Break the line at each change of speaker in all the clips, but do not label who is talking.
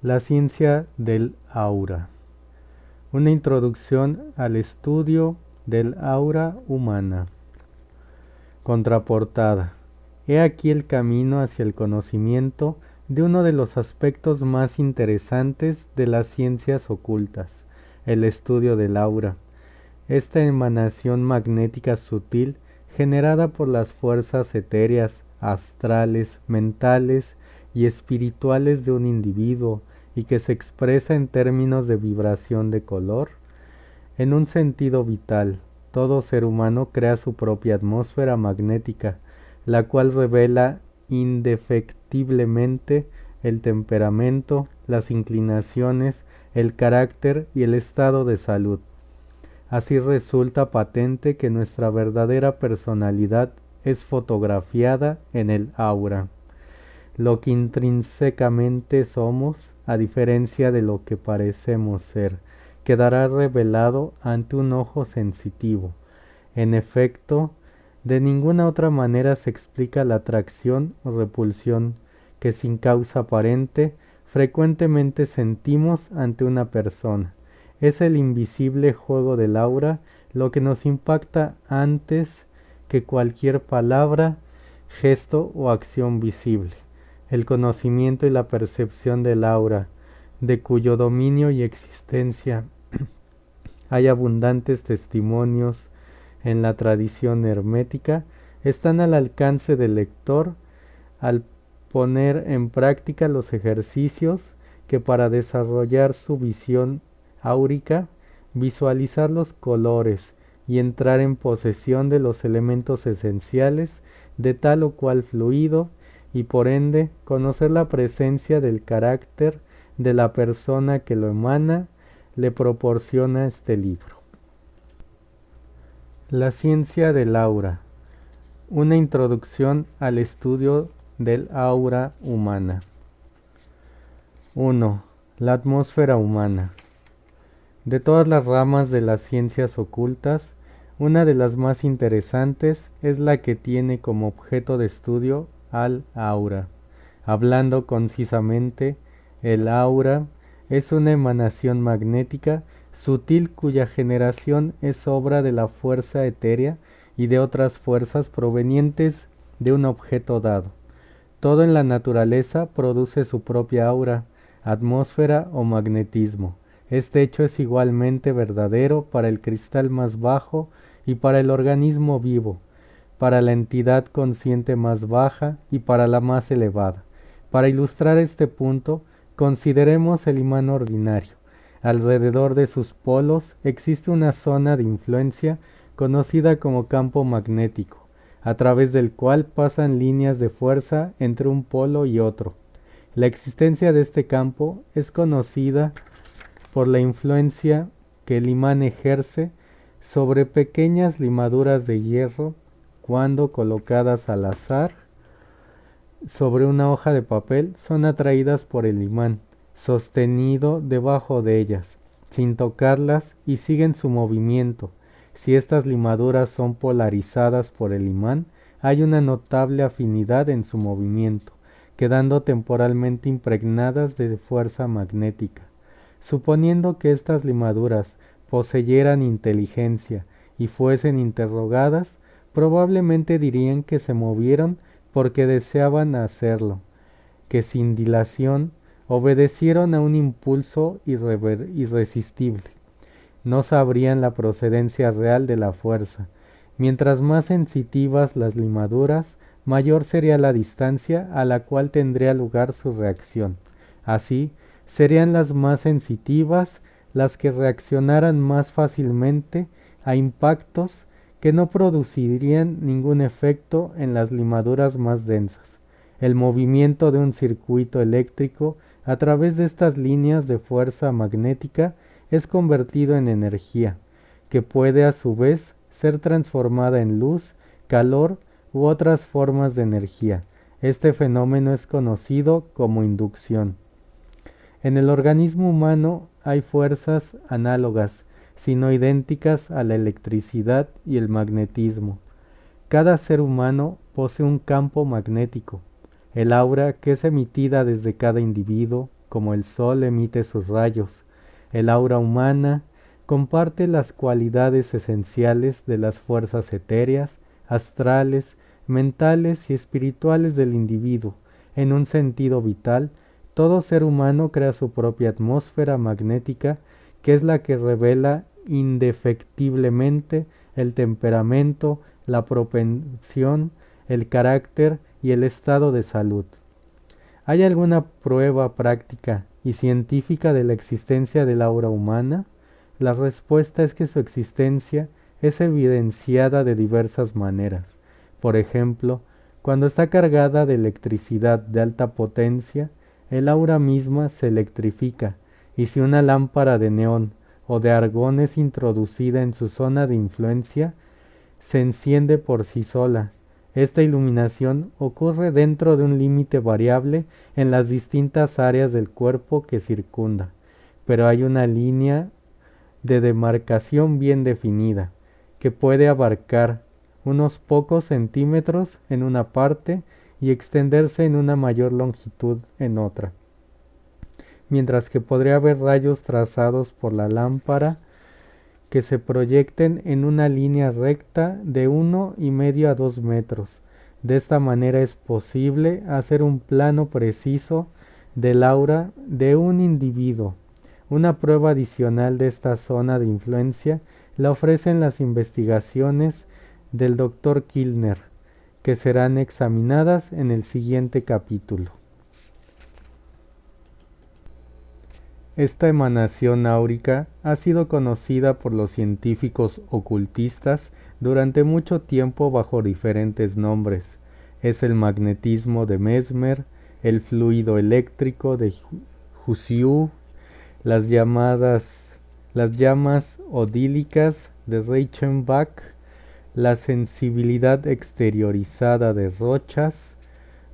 La ciencia del aura. Una introducción al estudio del aura humana. Contraportada. He aquí el camino hacia el conocimiento de uno de los aspectos más interesantes de las ciencias ocultas, el estudio del aura. Esta emanación magnética sutil generada por las fuerzas etéreas, astrales, mentales y espirituales de un individuo y que se expresa en términos de vibración de color. En un sentido vital, todo ser humano crea su propia atmósfera magnética, la cual revela indefectiblemente el temperamento, las inclinaciones, el carácter y el estado de salud. Así resulta patente que nuestra verdadera personalidad es fotografiada en el aura. Lo que intrínsecamente somos, a diferencia de lo que parecemos ser, quedará revelado ante un ojo sensitivo. En efecto, de ninguna otra manera se explica la atracción o repulsión que sin causa aparente frecuentemente sentimos ante una persona. Es el invisible juego del aura lo que nos impacta antes que cualquier palabra, gesto o acción visible. El conocimiento y la percepción del aura, de cuyo dominio y existencia hay abundantes testimonios en la tradición hermética, están al alcance del lector al poner en práctica los ejercicios que para desarrollar su visión áurica, visualizar los colores y entrar en posesión de los elementos esenciales de tal o cual fluido y por ende conocer la presencia del carácter de la persona que lo emana, le proporciona este libro. La ciencia del aura. Una introducción al estudio del aura humana. 1. La atmósfera humana. De todas las ramas de las ciencias ocultas, una de las más interesantes es la que tiene como objeto de estudio al aura. Hablando concisamente, el aura es una emanación magnética sutil cuya generación es obra de la fuerza etérea y de otras fuerzas provenientes de un objeto dado. Todo en la naturaleza produce su propia aura, atmósfera o magnetismo. Este hecho es igualmente verdadero para el cristal más bajo y para el organismo vivo, para la entidad consciente más baja y para la más elevada. Para ilustrar este punto, consideremos el imán ordinario. Alrededor de sus polos existe una zona de influencia conocida como campo magnético, a través del cual pasan líneas de fuerza entre un polo y otro. La existencia de este campo es conocida por la influencia que el imán ejerce sobre pequeñas limaduras de hierro cuando colocadas al azar sobre una hoja de papel son atraídas por el imán, sostenido debajo de ellas, sin tocarlas y siguen su movimiento. Si estas limaduras son polarizadas por el imán, hay una notable afinidad en su movimiento, quedando temporalmente impregnadas de fuerza magnética. Suponiendo que estas limaduras poseyeran inteligencia y fuesen interrogadas, probablemente dirían que se movieron porque deseaban hacerlo, que sin dilación obedecieron a un impulso irresistible. No sabrían la procedencia real de la fuerza. Mientras más sensitivas las limaduras, mayor sería la distancia a la cual tendría lugar su reacción. Así, serían las más sensitivas las que reaccionaran más fácilmente a impactos que no producirían ningún efecto en las limaduras más densas. El movimiento de un circuito eléctrico a través de estas líneas de fuerza magnética es convertido en energía, que puede a su vez ser transformada en luz, calor u otras formas de energía. Este fenómeno es conocido como inducción. En el organismo humano hay fuerzas análogas, sino idénticas a la electricidad y el magnetismo. Cada ser humano posee un campo magnético. El aura que es emitida desde cada individuo como el sol emite sus rayos. El aura humana comparte las cualidades esenciales de las fuerzas etéreas, astrales, mentales y espirituales del individuo. En un sentido vital, todo ser humano crea su propia atmósfera magnética, que es la que revela indefectiblemente el temperamento, la propensión, el carácter y el estado de salud. ¿Hay alguna prueba práctica y científica de la existencia del aura humana? La respuesta es que su existencia es evidenciada de diversas maneras. Por ejemplo, cuando está cargada de electricidad de alta potencia, el aura misma se electrifica, y si una lámpara de neón o de argón es introducida en su zona de influencia, se enciende por sí sola. Esta iluminación ocurre dentro de un límite variable en las distintas áreas del cuerpo que circunda, pero hay una línea de demarcación bien definida, que puede abarcar unos pocos centímetros en una parte y extenderse en una mayor longitud en otra, mientras que podría haber rayos trazados por la lámpara que se proyecten en una línea recta de 1,5 a 2 metros. De esta manera es posible hacer un plano preciso del aura de un individuo. Una prueba adicional de esta zona de influencia la ofrecen las investigaciones del Dr. Kilner, que serán examinadas en el siguiente capítulo. Esta emanación áurica ha sido conocida por los científicos ocultistas durante mucho tiempo bajo diferentes nombres. Es el magnetismo de Mesmer, el fluido eléctrico de Jussieu, las llamas odílicas de Reichenbach, la sensibilidad exteriorizada de Rochas,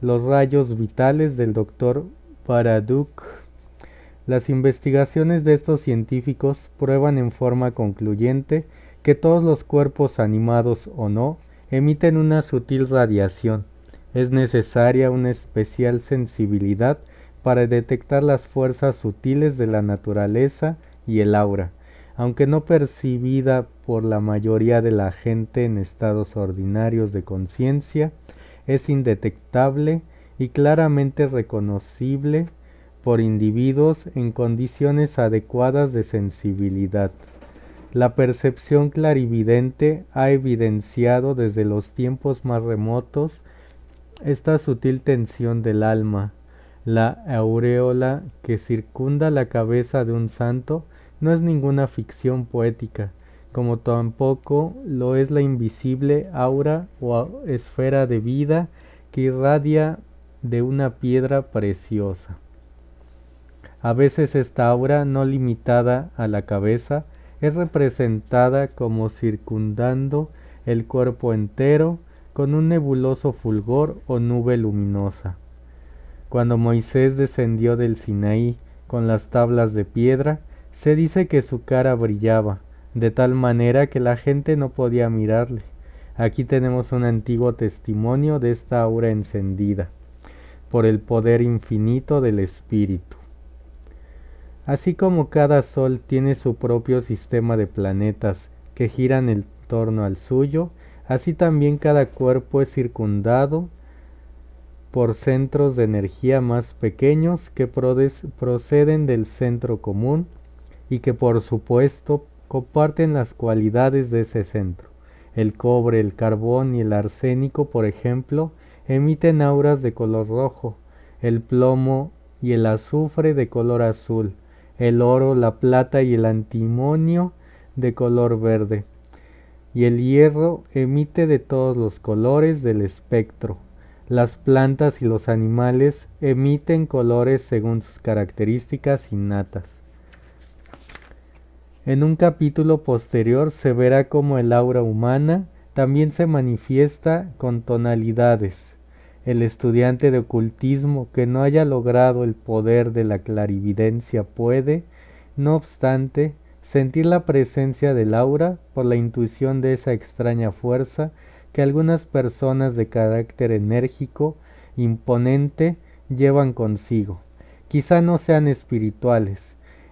los rayos vitales del Dr. Baraduc. Las investigaciones de estos científicos prueban en forma concluyente que todos los cuerpos, animados o no, emiten una sutil radiación. Es necesaria una especial sensibilidad para detectar las fuerzas sutiles de la naturaleza y el aura, aunque no percibida por la mayoría de la gente en estados ordinarios de conciencia, es indetectable y claramente reconocible por individuos en condiciones adecuadas de sensibilidad. La percepción clarividente ha evidenciado desde los tiempos más remotos esta sutil tensión del alma. La aureola que circunda la cabeza de un santo no es ninguna ficción poética, como tampoco lo es la invisible aura o esfera de vida que irradia de una piedra preciosa. A veces esta aura, no limitada a la cabeza, es representada como circundando el cuerpo entero con un nebuloso fulgor o nube luminosa. Cuando Moisés descendió del Sinaí con las tablas de piedra, se dice que su cara brillaba, de tal manera que la gente no podía mirarle. Aquí tenemos un antiguo testimonio de esta aura encendida por el poder infinito del Espíritu. Así como cada sol tiene su propio sistema de planetas que giran en torno al suyo, así también cada cuerpo es circundado por centros de energía más pequeños que proceden del centro común y que por supuesto comparten las cualidades de ese centro. El cobre, el carbón y el arsénico, por ejemplo, emiten auras de color rojo, el plomo y el azufre de color azul, el oro, la plata y el antimonio de color verde, y el hierro emite de todos los colores del espectro. Las plantas y los animales emiten colores según sus características innatas. En un capítulo posterior se verá cómo el aura humana también se manifiesta con tonalidades. El estudiante de ocultismo que no haya logrado el poder de la clarividencia puede, no obstante, sentir la presencia del aura por la intuición de esa extraña fuerza que algunas personas de carácter enérgico, imponente, llevan consigo. Quizá no sean espirituales,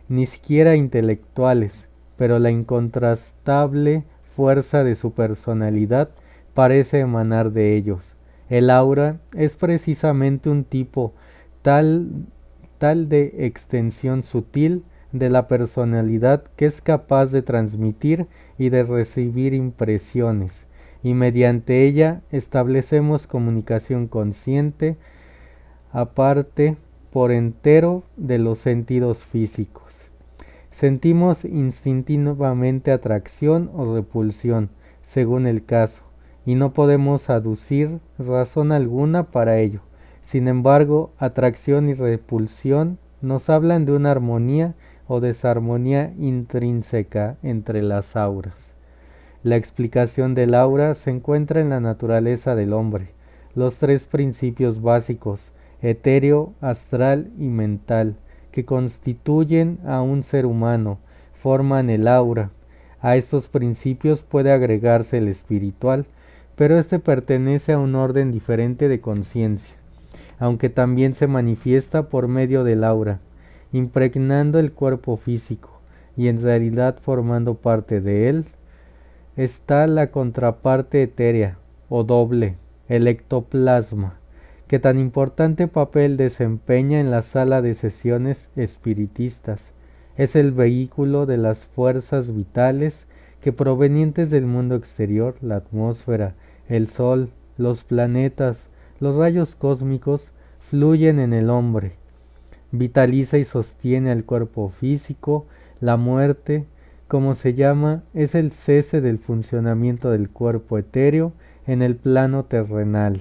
ni siquiera intelectuales, pero la incontrastable fuerza de su personalidad parece emanar de ellos. El aura es precisamente un tipo tal, tal de extensión sutil de la personalidad que es capaz de transmitir y de recibir impresiones, y mediante ella establecemos comunicación consciente, aparte por entero de los sentidos físicos. Sentimos instintivamente atracción o repulsión, según el caso, y no podemos aducir razón alguna para ello. Sin embargo, atracción y repulsión nos hablan de una armonía o desarmonía intrínseca entre las auras. La explicación del aura se encuentra en la naturaleza del hombre. Los tres principios básicos, etéreo, astral y mental, que constituyen a un ser humano, forman el aura. A estos principios puede agregarse el espiritual, pero este pertenece a un orden diferente de conciencia, aunque también se manifiesta por medio del aura, impregnando el cuerpo físico y en realidad formando parte de él. Está la contraparte etérea o doble, el ectoplasma, que tan importante papel desempeña en la sala de sesiones espiritistas. Es el vehículo de las fuerzas vitales que, provenientes del mundo exterior, la atmósfera, el sol, los planetas, los rayos cósmicos, fluyen en el hombre. Vitaliza y sostiene al cuerpo físico. La muerte, como se llama, es el cese del funcionamiento del cuerpo etéreo en el plano terrenal.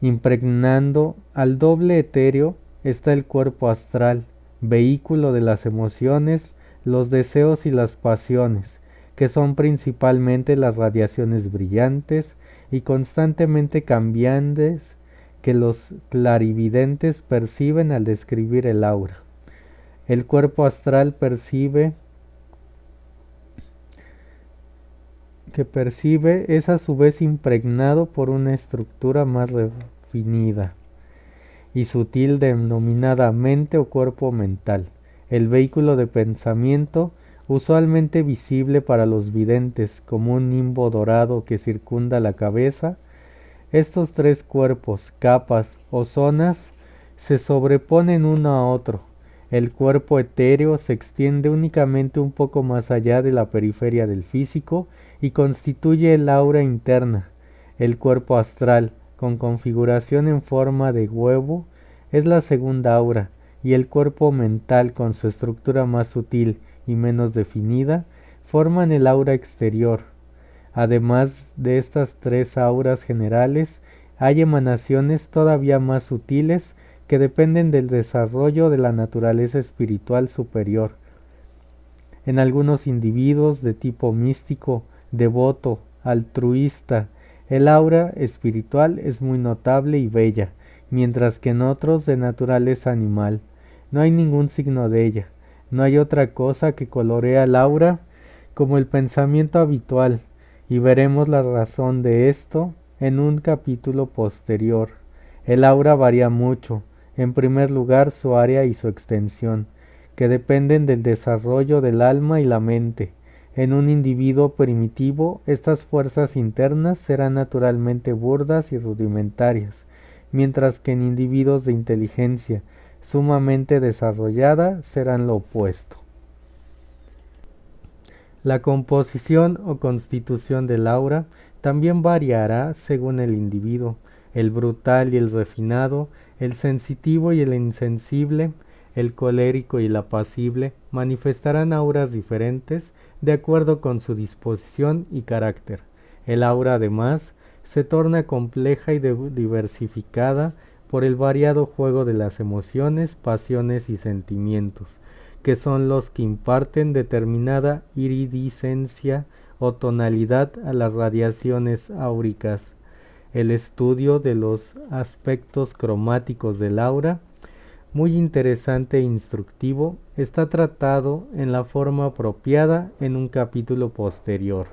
Impregnando al doble etéreo está el cuerpo astral, vehículo de las emociones, los deseos y las pasiones, que son principalmente las radiaciones brillantes y constantemente cambiantes que los clarividentes perciben al describir el aura. El cuerpo astral es a su vez impregnado por una estructura más refinada y sutil denominada mente o cuerpo mental, el vehículo de pensamiento usualmente visible para los videntes como un nimbo dorado que circunda la cabeza. Estos tres cuerpos, capas o zonas se sobreponen uno a otro. El cuerpo etéreo se extiende únicamente un poco más allá de la periferia del físico y constituye el aura interna. El cuerpo astral, con configuración en forma de huevo, es la segunda aura, y el cuerpo mental, con su estructura más sutil y menos definida, forman el aura exterior. Además de estas tres auras generales, hay emanaciones todavía más sutiles que dependen del desarrollo de la naturaleza espiritual superior. En algunos individuos de tipo místico, devoto, altruista, el aura espiritual es muy notable y bella, mientras que en otros de naturaleza animal no hay ningún signo de ella. No hay otra cosa que colorea el aura como el pensamiento habitual, y veremos la razón de esto en un capítulo posterior. El aura varía mucho, en primer lugar su área y su extensión, que dependen del desarrollo del alma y la mente. En un individuo primitivo, estas fuerzas internas serán naturalmente burdas y rudimentarias, mientras que en individuos de inteligencia sumamente desarrollada serán lo opuesto. La composición o constitución del aura también variará según el individuo. El brutal y el refinado, el sensitivo y el insensible, el colérico y el apacible manifestarán auras diferentes de acuerdo con su disposición y carácter. El aura, además, se torna compleja y diversificada por el variado juego de las emociones, pasiones y sentimientos, que son los que imparten determinada iridiscencia o tonalidad a las radiaciones áuricas. El estudio de los aspectos cromáticos del aura, muy interesante e instructivo, está tratado en la forma apropiada en un capítulo posterior.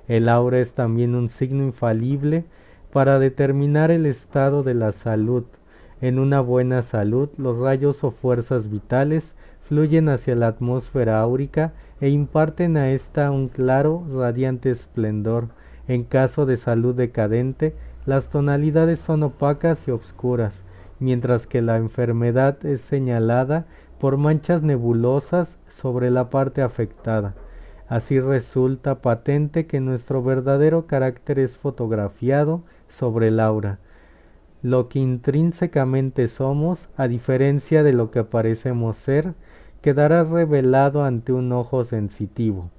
El aura es también un signo infalible para determinar el estado de la salud En una buena salud, los rayos o fuerzas vitales fluyen hacia la atmósfera áurica e imparten a ésta un claro, radiante esplendor. En caso de salud decadente, las tonalidades son opacas y obscuras, mientras que la enfermedad es señalada por manchas nebulosas sobre la parte afectada. Así resulta patente que nuestro verdadero carácter es fotografiado sobre el aura, lo que intrínsecamente somos, a diferencia de lo que parecemos ser, quedará revelado ante un ojo sensitivo.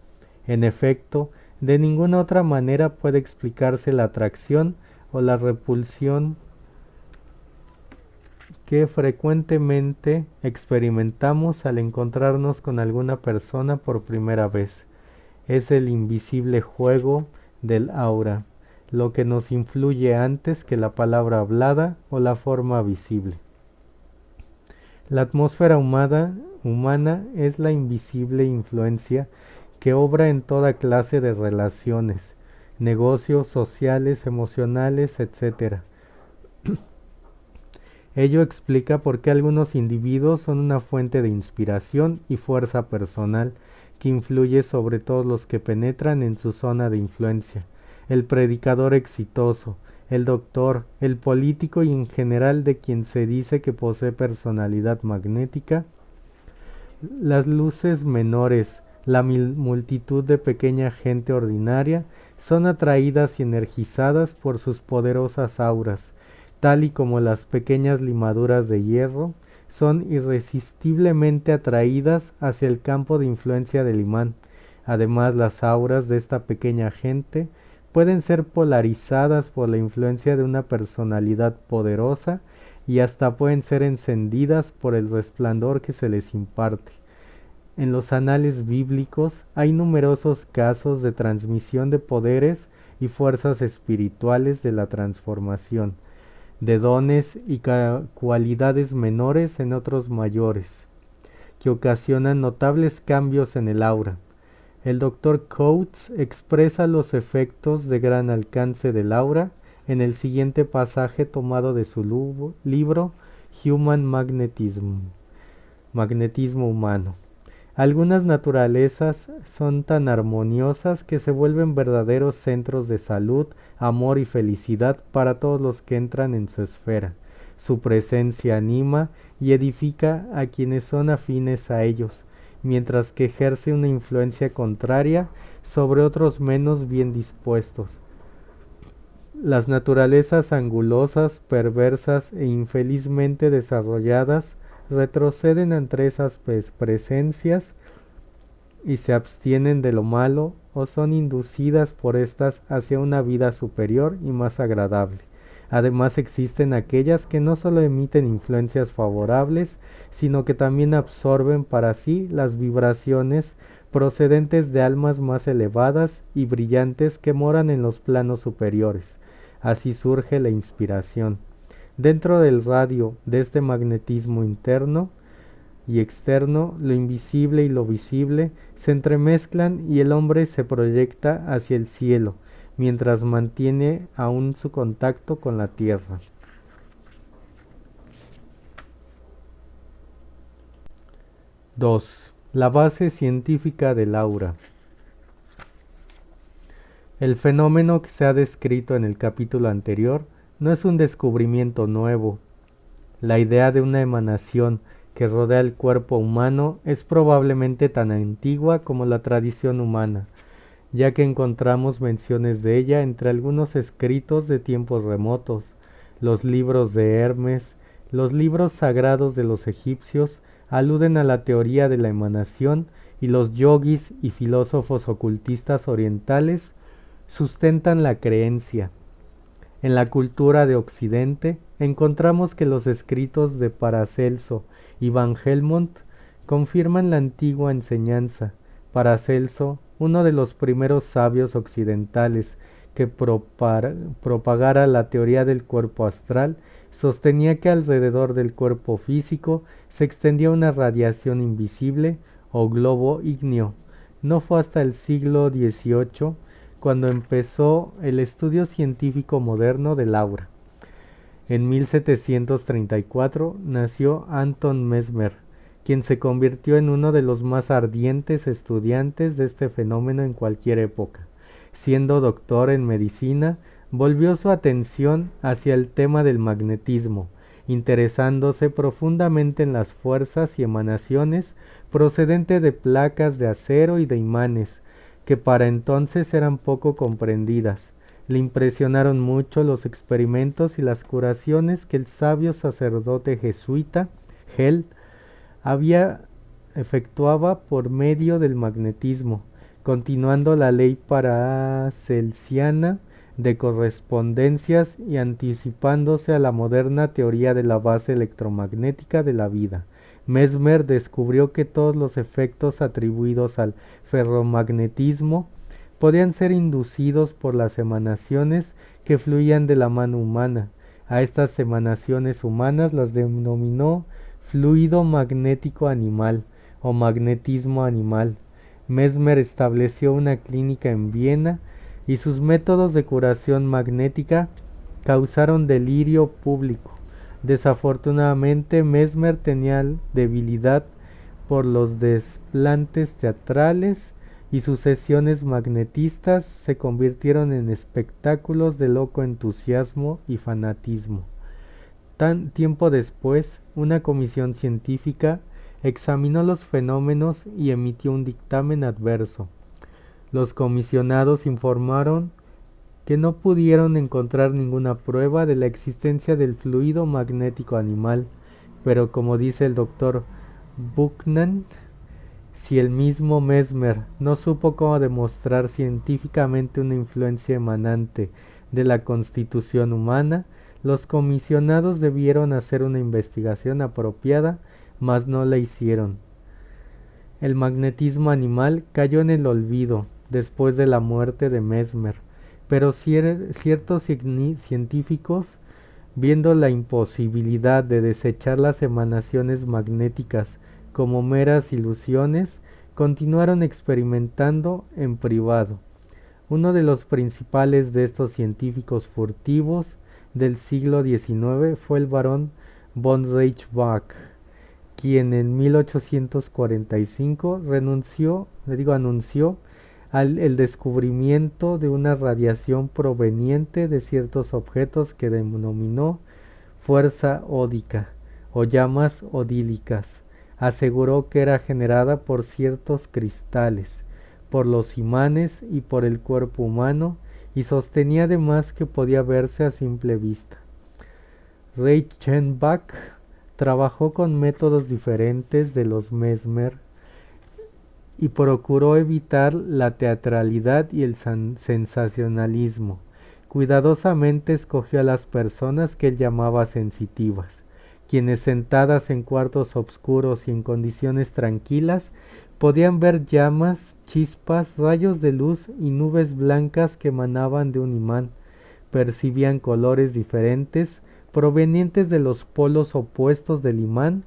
En efecto, de ninguna otra manera puede explicarse la atracción o la repulsión que frecuentemente experimentamos al encontrarnos con alguna persona por primera vez. Es el invisible juego del aura, lo que nos influye antes que la palabra hablada o la forma visible. La atmósfera humana es la invisible influencia que obra en toda clase de relaciones, negocios, sociales, emocionales, etc. Ello explica por qué algunos individuos son una fuente de inspiración y fuerza personal que influye sobre todos los que penetran en su zona de influencia. El predicador exitoso, el doctor, el político y en general de quien se dice que posee personalidad magnética. Las luces menores, la multitud de pequeña gente ordinaria, son atraídas y energizadas por sus poderosas auras, tal y como las pequeñas limaduras de hierro son irresistiblemente atraídas hacia el campo de influencia del imán. Además, las auras de esta pequeña gente pueden ser polarizadas por la influencia de una personalidad poderosa y hasta pueden ser encendidas por el resplandor que se les imparte. En los anales bíblicos hay numerosos casos de transmisión de poderes y fuerzas espirituales de la transformación, de dones y cualidades menores en otros mayores, que ocasionan notables cambios en el aura. El Dr. Coates expresa los efectos de gran alcance del aura en el siguiente pasaje tomado de su libro Human Magnetism, Magnetismo Humano. Algunas naturalezas son tan armoniosas que se vuelven verdaderos centros de salud, amor y felicidad para todos los que entran en su esfera. Su presencia anima y edifica a quienes son afines a ellos, mientras que ejerce una influencia contraria sobre otros menos bien dispuestos. Las naturalezas angulosas, perversas e infelizmente desarrolladas retroceden ante esas presencias y se abstienen de lo malo o son inducidas por éstas hacia una vida superior y más agradable. Además existen aquellas que no solo emiten influencias favorables, sino que también absorben para sí las vibraciones procedentes de almas más elevadas y brillantes que moran en los planos superiores. Así surge la inspiración. Dentro del radio de este magnetismo interno y externo, lo invisible y lo visible se entremezclan y el hombre se proyecta hacia el cielo, mientras mantiene aún su contacto con la tierra. 2. La base científica del aura. El fenómeno que se ha descrito en el capítulo anterior no es un descubrimiento nuevo. La idea de una emanación que rodea el cuerpo humano es probablemente tan antigua como la tradición humana, ya que encontramos menciones de ella entre algunos escritos de tiempos remotos, los libros de Hermes, los libros sagrados de los egipcios aluden a la teoría de la emanación y los yogis y filósofos ocultistas orientales sustentan la creencia. En la cultura de Occidente encontramos que los escritos de Paracelso y Van Helmont confirman la antigua enseñanza. Paracelso, uno de los primeros sabios occidentales que propagara la teoría del cuerpo astral, sostenía que alrededor del cuerpo físico se extendía una radiación invisible o globo ígneo. No fue hasta el siglo XVIII cuando empezó el estudio científico moderno del aura. En 1734 nació Anton Mesmer, quien se convirtió en uno de los más ardientes estudiantes de este fenómeno en cualquier época. Siendo doctor en medicina, volvió su atención hacia el tema del magnetismo, interesándose profundamente en las fuerzas y emanaciones procedentes de placas de acero y de imanes, que para entonces eran poco comprendidas. Le impresionaron mucho los experimentos y las curaciones que el sabio sacerdote jesuita, Hell, efectuaba por medio del magnetismo, continuando la ley paracelsiana de correspondencias y anticipándose a la moderna teoría de la base electromagnética de la vida. Mesmer descubrió que todos los efectos atribuidos al ferromagnetismo podían ser inducidos por las emanaciones que fluían de la mano humana. A estas emanaciones humanas las denominó fluido magnético animal o magnetismo animal. Mesmer estableció una clínica en Viena y sus métodos de curación magnética causaron delirio público. Desafortunadamente, Mesmer tenía debilidad por los desplantes teatrales y sus sesiones magnetistas se convirtieron en espectáculos de loco entusiasmo y fanatismo. Tiempo después, una comisión científica examinó los fenómenos y emitió un dictamen adverso. Los comisionados informaron que no pudieron encontrar ninguna prueba de la existencia del fluido magnético animal, pero como dice el doctor Buchanan, si el mismo Mesmer no supo cómo demostrar científicamente una influencia emanante de la constitución humana, los comisionados debieron hacer una investigación apropiada, mas no la hicieron. El magnetismo animal cayó en el olvido después de la muerte de Mesmer, pero ciertos científicos, viendo la imposibilidad de desechar las emanaciones magnéticas como meras ilusiones, continuaron experimentando en privado. Uno de los principales de estos científicos furtivos del siglo XIX fue el barón von Reichenbach, quien en 1845 anunció el descubrimiento de una radiación proveniente de ciertos objetos que denominó fuerza ódica o llamas odílicas. Aseguró que era generada por ciertos cristales, por los imanes y por el cuerpo humano, y sostenía además que podía verse a simple vista. Reichenbach trabajó con métodos diferentes de los Mesmer y procuró evitar la teatralidad y el sensacionalismo. Cuidadosamente escogió a las personas que él llamaba sensitivas, quienes sentadas en cuartos oscuros y en condiciones tranquilas podían ver llamas, chispas, rayos de luz y nubes blancas que emanaban de un imán. Percibían colores diferentes provenientes de los polos opuestos del imán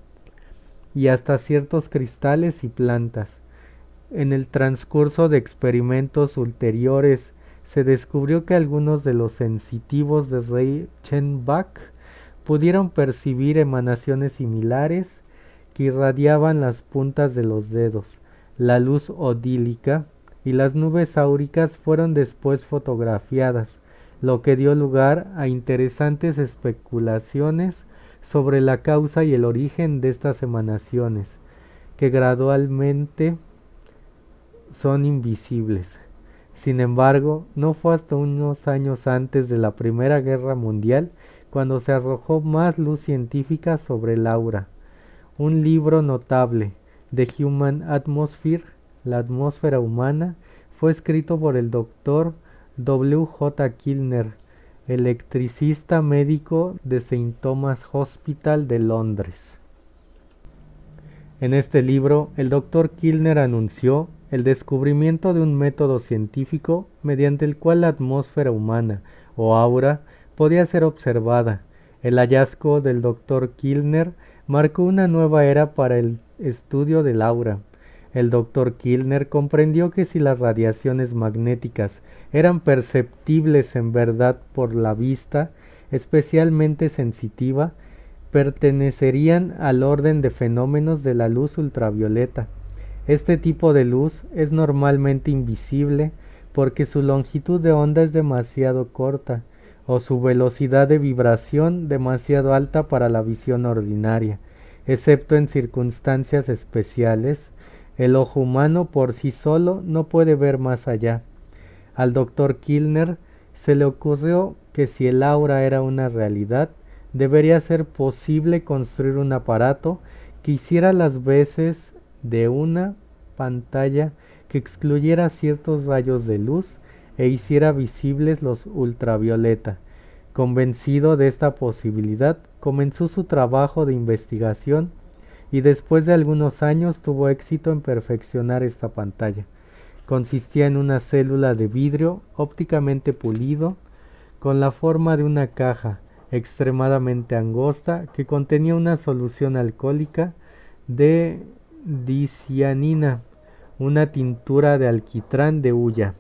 y hasta ciertos cristales y plantas. En el transcurso de experimentos ulteriores se descubrió que algunos de los sensitivos de Reichenbach pudieron percibir emanaciones similares que irradiaban las puntas de los dedos. La luz odílica y las nubes áuricas fueron después fotografiadas, lo que dio lugar a interesantes especulaciones sobre la causa y el origen de estas emanaciones, que gradualmente son invisibles. Sin embargo, no fue hasta unos años antes de la Primera Guerra Mundial cuando se arrojó más luz científica sobre el aura. Un libro notable, The Human Atmosphere, la atmósfera humana, fue escrito por el Dr. W. J. Kilner, electricista médico de St. Thomas Hospital de Londres. En este libro, el Dr. Kilner anunció el descubrimiento de un método científico mediante el cual la atmósfera humana, o aura, podía ser observada. El hallazgo del Dr. Kilner marcó una nueva era para el estudio del aura. El Dr. Kilner comprendió que si las radiaciones magnéticas eran perceptibles en verdad por la vista, especialmente sensitiva, pertenecerían al orden de fenómenos de la luz ultravioleta. Este tipo de luz es normalmente invisible porque su longitud de onda es demasiado corta o su velocidad de vibración demasiado alta para la visión ordinaria, excepto en circunstancias especiales. El ojo humano por sí solo no puede ver más allá. Al doctor Kilner se le ocurrió que si el aura era una realidad, debería ser posible construir un aparato que hiciera las veces de una pantalla que excluyera ciertos rayos de luz e hiciera visibles los ultravioleta. Convencido de esta posibilidad, comenzó su trabajo de investigación y después de algunos años tuvo éxito en perfeccionar esta pantalla. Consistía en una célula de vidrio ópticamente pulido con la forma de una caja extremadamente angosta que contenía una solución alcohólica de dicianina, una tintura de alquitrán de hulla.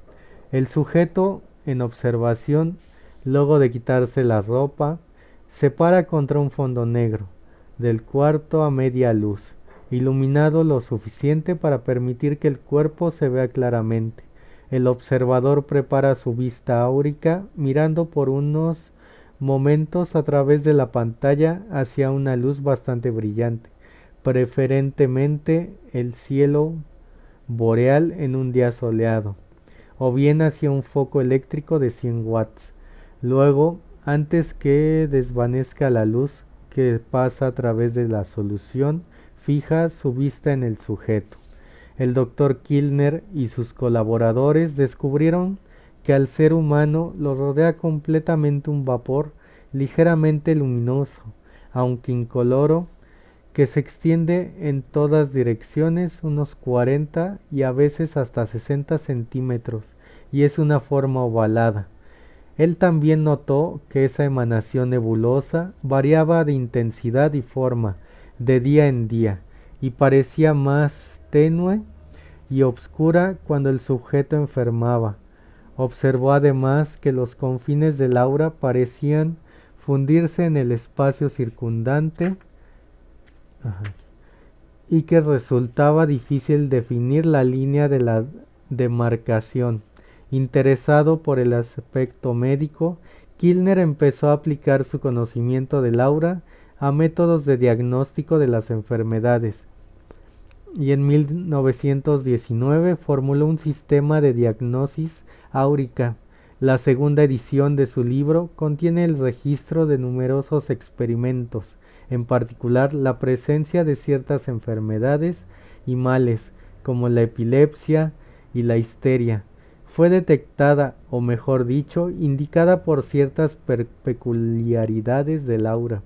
El sujeto en observación, luego de quitarse la ropa, se para contra un fondo negro del cuarto a media luz, iluminado lo suficiente para permitir que el cuerpo se vea claramente. El observador prepara su vista áurica mirando por unos momentos a través de la pantalla hacia una luz bastante brillante, preferentemente el cielo boreal en un día soleado, o bien hacia un foco eléctrico de 100 watts. Luego, antes que desvanezca la luz que pasa a través de la solución, fija su vista en el sujeto. El doctor Kilner y sus colaboradores descubrieron que al ser humano lo rodea completamente un vapor ligeramente luminoso, aunque incoloro, que se extiende en todas direcciones unos 40 y a veces hasta 60 centímetros, y es una forma ovalada. Él también notó que esa emanación nebulosa variaba de intensidad y forma de día en día, y parecía más tenue y obscura cuando el sujeto enfermaba. Observó además que los confines del aura parecían fundirse en el espacio circundante y que resultaba difícil definir la línea de la demarcación. Interesado por el aspecto médico, Kilner empezó a aplicar su conocimiento del aura a métodos de diagnóstico de las enfermedades, y en 1919 formuló un sistema de diagnosis áurica. La segunda edición de su libro contiene el registro de numerosos experimentos, en particular la presencia de ciertas enfermedades y males, como la epilepsia y la histeria. Fue detectada, o mejor dicho, indicada por ciertas peculiaridades del aura.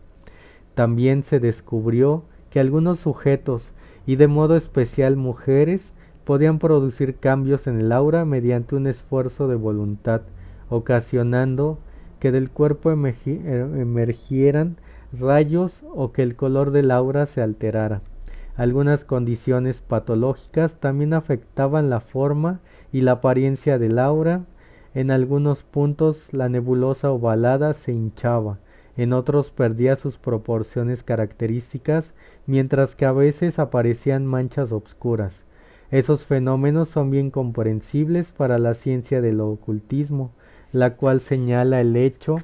También se descubrió que algunos sujetos, y de modo especial mujeres, podían producir cambios en el aura mediante un esfuerzo de voluntad, ocasionando que del cuerpo emergieran rayos o que el color del aura se alterara. Algunas condiciones patológicas también afectaban la forma y la apariencia del aura. En algunos puntos la nebulosa ovalada se hinchaba, en otros perdía sus proporciones características, mientras que a veces aparecían manchas obscuras. Esos fenómenos son bien comprensibles para la ciencia del ocultismo, la cual señala el hecho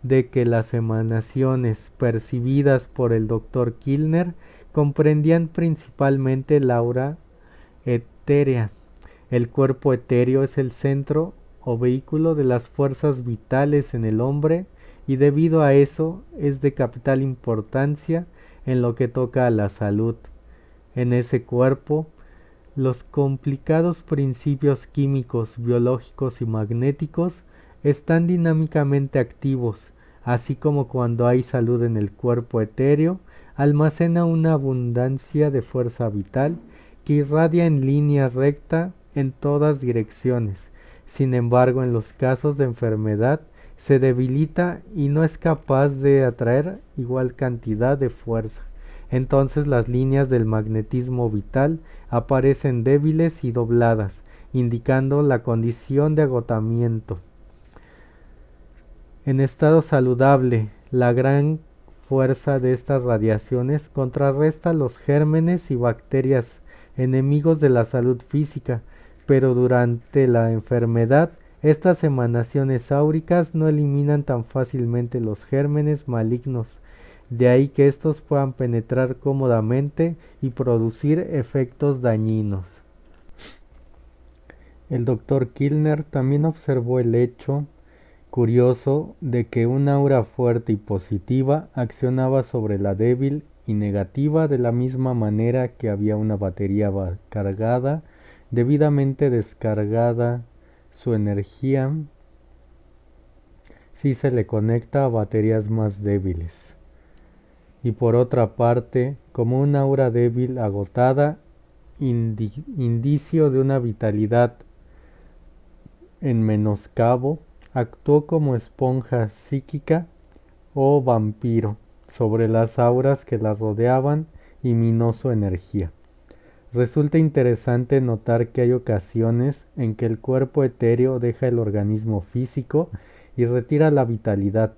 de que las emanaciones percibidas por el Dr. Kilner comprendían principalmente el aura etérea. El cuerpo etéreo es el centro o vehículo de las fuerzas vitales en el hombre, y debido a eso es de capital importancia en lo que toca a la salud. En ese cuerpo, los complicados principios químicos, biológicos y magnéticos están dinámicamente activos, así como cuando hay salud en el cuerpo etéreo, almacena una abundancia de fuerza vital que irradia en línea recta en todas direcciones. Sin embargo, en los casos de enfermedad, se debilita y no es capaz de atraer igual cantidad de fuerza. Entonces las líneas del magnetismo vital aparecen débiles y dobladas, indicando la condición de agotamiento. En estado saludable, la gran fuerza de estas radiaciones contrarresta los gérmenes y bacterias enemigos de la salud física, pero durante la enfermedad, estas emanaciones áuricas no eliminan tan fácilmente los gérmenes malignos, de ahí que estos puedan penetrar cómodamente y producir efectos dañinos. El doctor Kilner también observó el hecho curioso de que un aura fuerte y positiva accionaba sobre la débil y negativa de la misma manera que había una batería cargada, debidamente descargada su energía si se le conecta a baterías más débiles. Y por otra parte, como una aura débil agotada, indicio de una vitalidad en menoscabo, actuó como esponja psíquica o vampiro sobre las auras que la rodeaban y minó su energía. Resulta interesante notar que hay ocasiones en que el cuerpo etéreo deja el organismo físico y retira la vitalidad.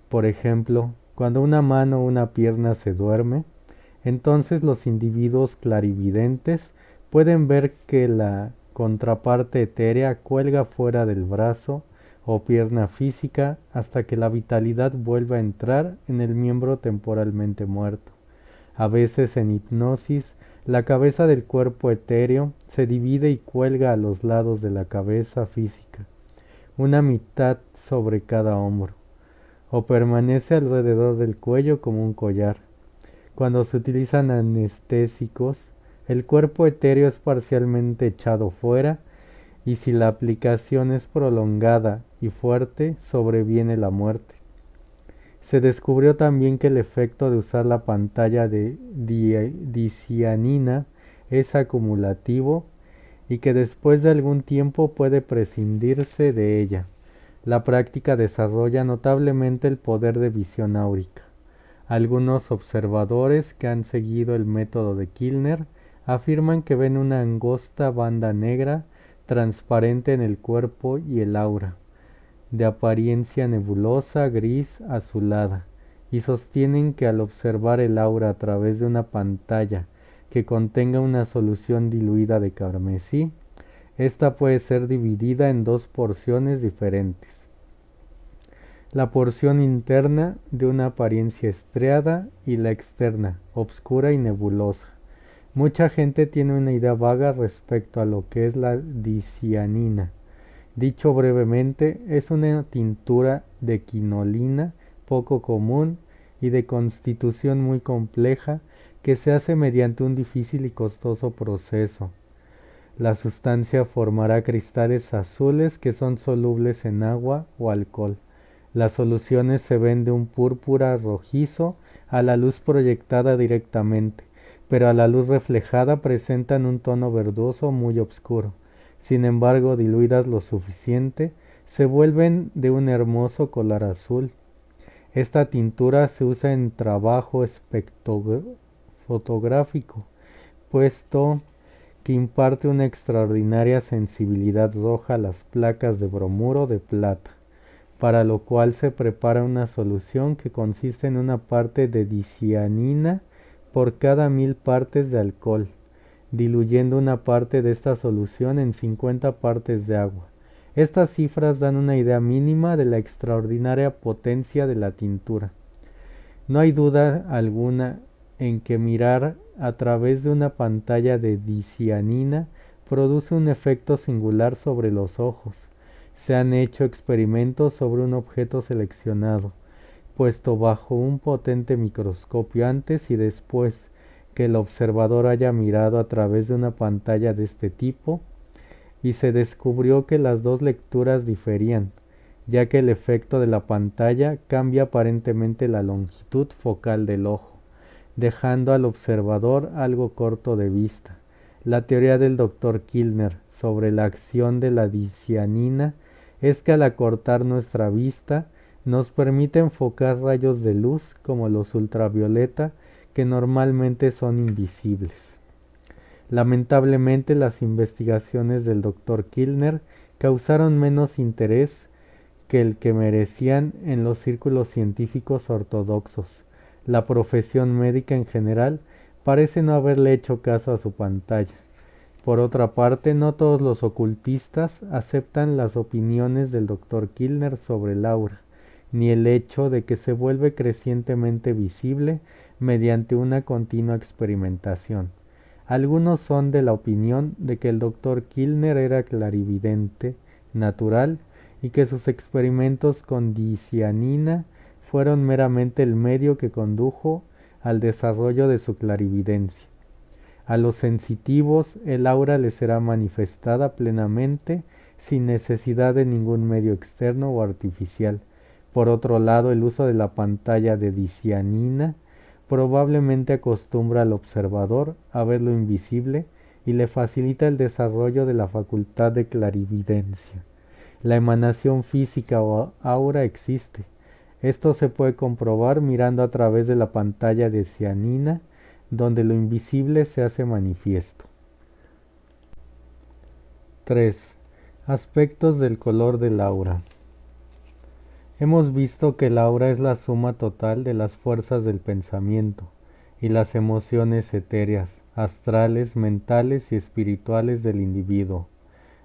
Por ejemplo, cuando una mano o una pierna se duerme, entonces los individuos clarividentes pueden ver que la contraparte etérea cuelga fuera del brazo o pierna física hasta que la vitalidad vuelva a entrar en el miembro temporalmente muerto. A veces en hipnosis, la cabeza del cuerpo etéreo se divide y cuelga a los lados de la cabeza física, una mitad sobre cada hombro, o permanece alrededor del cuello como un collar. Cuando se utilizan anestésicos, el cuerpo etéreo es parcialmente echado fuera y si la aplicación es prolongada y fuerte, sobreviene la muerte. Se descubrió también que el efecto de usar la pantalla de dicianina es acumulativo y que después de algún tiempo puede prescindirse de ella. La práctica desarrolla notablemente el poder de visión áurica. Algunos observadores que han seguido el método de Kilner afirman que ven una angosta banda negra transparente en el cuerpo y el aura, de apariencia nebulosa, gris, azulada, y sostienen que al observar el aura a través de una pantalla que contenga una solución diluida de carmesí, esta puede ser dividida en dos porciones diferentes. La porción interna de una apariencia estriada y la externa, obscura y nebulosa. Mucha gente tiene una idea vaga respecto a lo que es la dicianina. Dicho brevemente, es una tintura de quinolina poco común y de constitución muy compleja que se hace mediante un difícil y costoso proceso. La sustancia formará cristales azules que son solubles en agua o alcohol. Las soluciones se ven de un púrpura rojizo a la luz proyectada directamente, pero a la luz reflejada presentan un tono verdoso muy oscuro. Sin embargo, diluidas lo suficiente, se vuelven de un hermoso color azul. Esta tintura se usa en trabajo fotográfico, puesto que imparte una extraordinaria sensibilidad roja a las placas de bromuro de plata, para lo cual se prepara una solución que consiste en una parte de dicianina por cada 1000 partes de alcohol, diluyendo una parte de esta solución en 50 partes de agua. Estas cifras dan una idea mínima de la extraordinaria potencia de la tintura. No hay duda alguna en que mirar a través de una pantalla de dicianina produce un efecto singular sobre los ojos. Se han hecho experimentos sobre un objeto seleccionado, puesto bajo un potente microscopio antes y después que el observador haya mirado a través de una pantalla de este tipo, y se descubrió que las dos lecturas diferían, ya que el efecto de la pantalla cambia aparentemente la longitud focal del ojo, dejando al observador algo corto de vista. La teoría del Dr. Kilner sobre la acción de la dicianina es que al acortar nuestra vista nos permite enfocar rayos de luz como los ultravioleta que normalmente son invisibles. Lamentablemente las investigaciones del Dr. Kilner causaron menos interés que el que merecían en los círculos científicos ortodoxos. La profesión médica en general parece no haberle hecho caso a su pantalla. Por otra parte, no todos los ocultistas aceptan las opiniones del Dr. Kilner sobre el aura, ni el hecho de que se vuelve crecientemente visible mediante una continua experimentación. Algunos son de la opinión de que el Dr. Kilner era clarividente, natural, y que sus experimentos con dicianina fueron meramente el medio que condujo al desarrollo de su clarividencia. A los sensitivos el aura les será manifestada plenamente sin necesidad de ningún medio externo o artificial. Por otro lado, el uso de la pantalla de dicianina probablemente acostumbra al observador a ver lo invisible y le facilita el desarrollo de la facultad de clarividencia. La emanación física o aura existe. Esto se puede comprobar mirando a través de la pantalla de cianina, donde lo invisible se hace manifiesto. 3. Aspectos del color del aura. Hemos visto que el aura es la suma total de las fuerzas del pensamiento y las emociones etéreas, astrales, mentales y espirituales del individuo.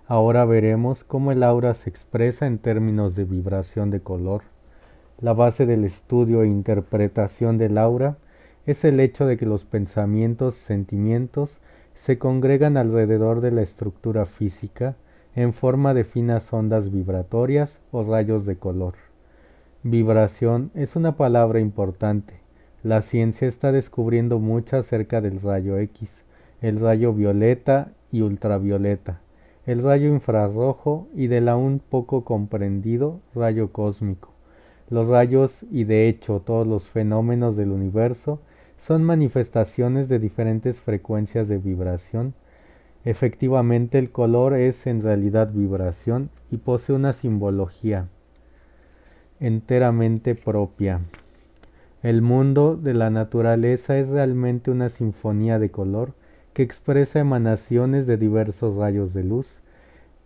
Ahora veremos cómo el aura se expresa en términos de vibración de color. La base del estudio e interpretación del aura es el hecho de que los pensamientos, sentimientos, se congregan alrededor de la estructura física en forma de finas ondas vibratorias o rayos de color. Vibración es una palabra importante. La ciencia está descubriendo mucho acerca del rayo X, el rayo violeta y ultravioleta, el rayo infrarrojo y del aún poco comprendido rayo cósmico. Los rayos y de hecho todos los fenómenos del universo son manifestaciones de diferentes frecuencias de vibración. Efectivamente, el color es en realidad vibración y posee una simbología enteramente propia. El mundo de la naturaleza es realmente una sinfonía de color que expresa emanaciones de diversos rayos de luz,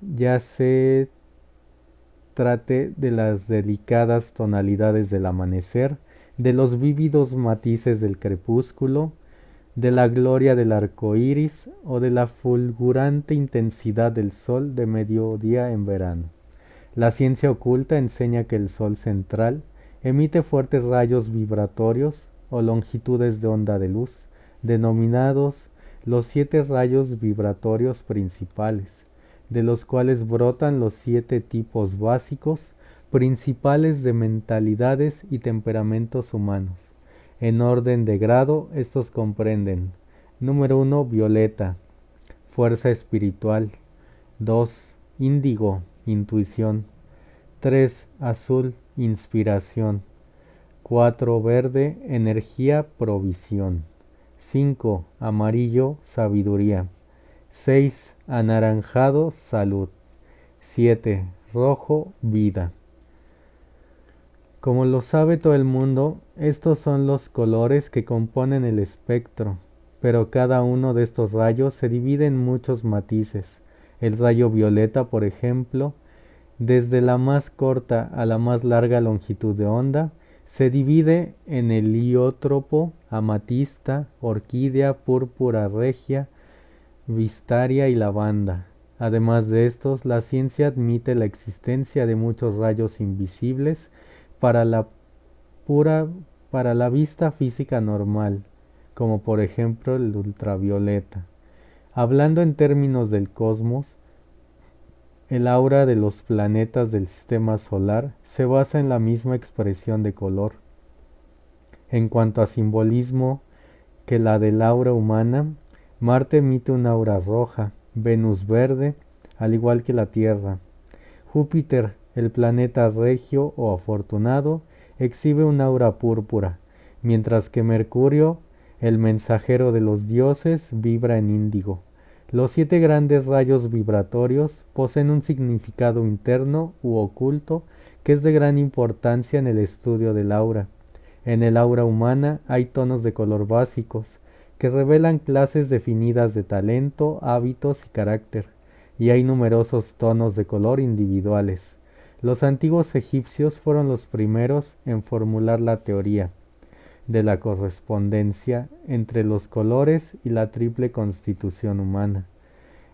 ya se trate de las delicadas tonalidades del amanecer, de los vívidos matices del crepúsculo, de la gloria del arco iris o de la fulgurante intensidad del sol de mediodía en verano. La ciencia oculta enseña que el sol central emite fuertes rayos vibratorios o longitudes de onda de luz, denominados los 7 rayos vibratorios principales, de los cuales brotan los 7 tipos básicos principales de mentalidades y temperamentos humanos. En orden de grado, estos comprenden: número 1, violeta, fuerza espiritual; 2, índigo, intuición; 3, azul, inspiración; 4, verde, energía, provisión; 5, amarillo, sabiduría; 6, anaranjado, salud; 7, rojo, vida. Como lo sabe todo el mundo, estos son los colores que componen el espectro, pero cada uno de estos rayos se divide en muchos matices. El rayo violeta, por ejemplo, desde la más corta a la más larga longitud de onda, se divide en heliotropo, amatista, orquídea, púrpura regia, vistaria y lavanda. Además de estos, la ciencia admite la existencia de muchos rayos invisibles para la vista física normal, como por ejemplo el ultravioleta. Hablando en términos del cosmos, el aura de los planetas del sistema solar se basa en la misma expresión de color. En cuanto a simbolismo que la del aura humana, Marte emite una aura roja, Venus verde, al igual que la Tierra. Júpiter, el planeta regio o afortunado, exhibe una aura púrpura, mientras que Mercurio, el mensajero de los dioses, vibra en índigo. Los 7 grandes rayos vibratorios poseen un significado interno u oculto que es de gran importancia en el estudio del aura. En el aura humana hay tonos de color básicos que revelan clases definidas de talento, hábitos y carácter, y hay numerosos tonos de color individuales. Los antiguos egipcios fueron los primeros en formular la teoría de la correspondencia entre los colores y la triple constitución humana.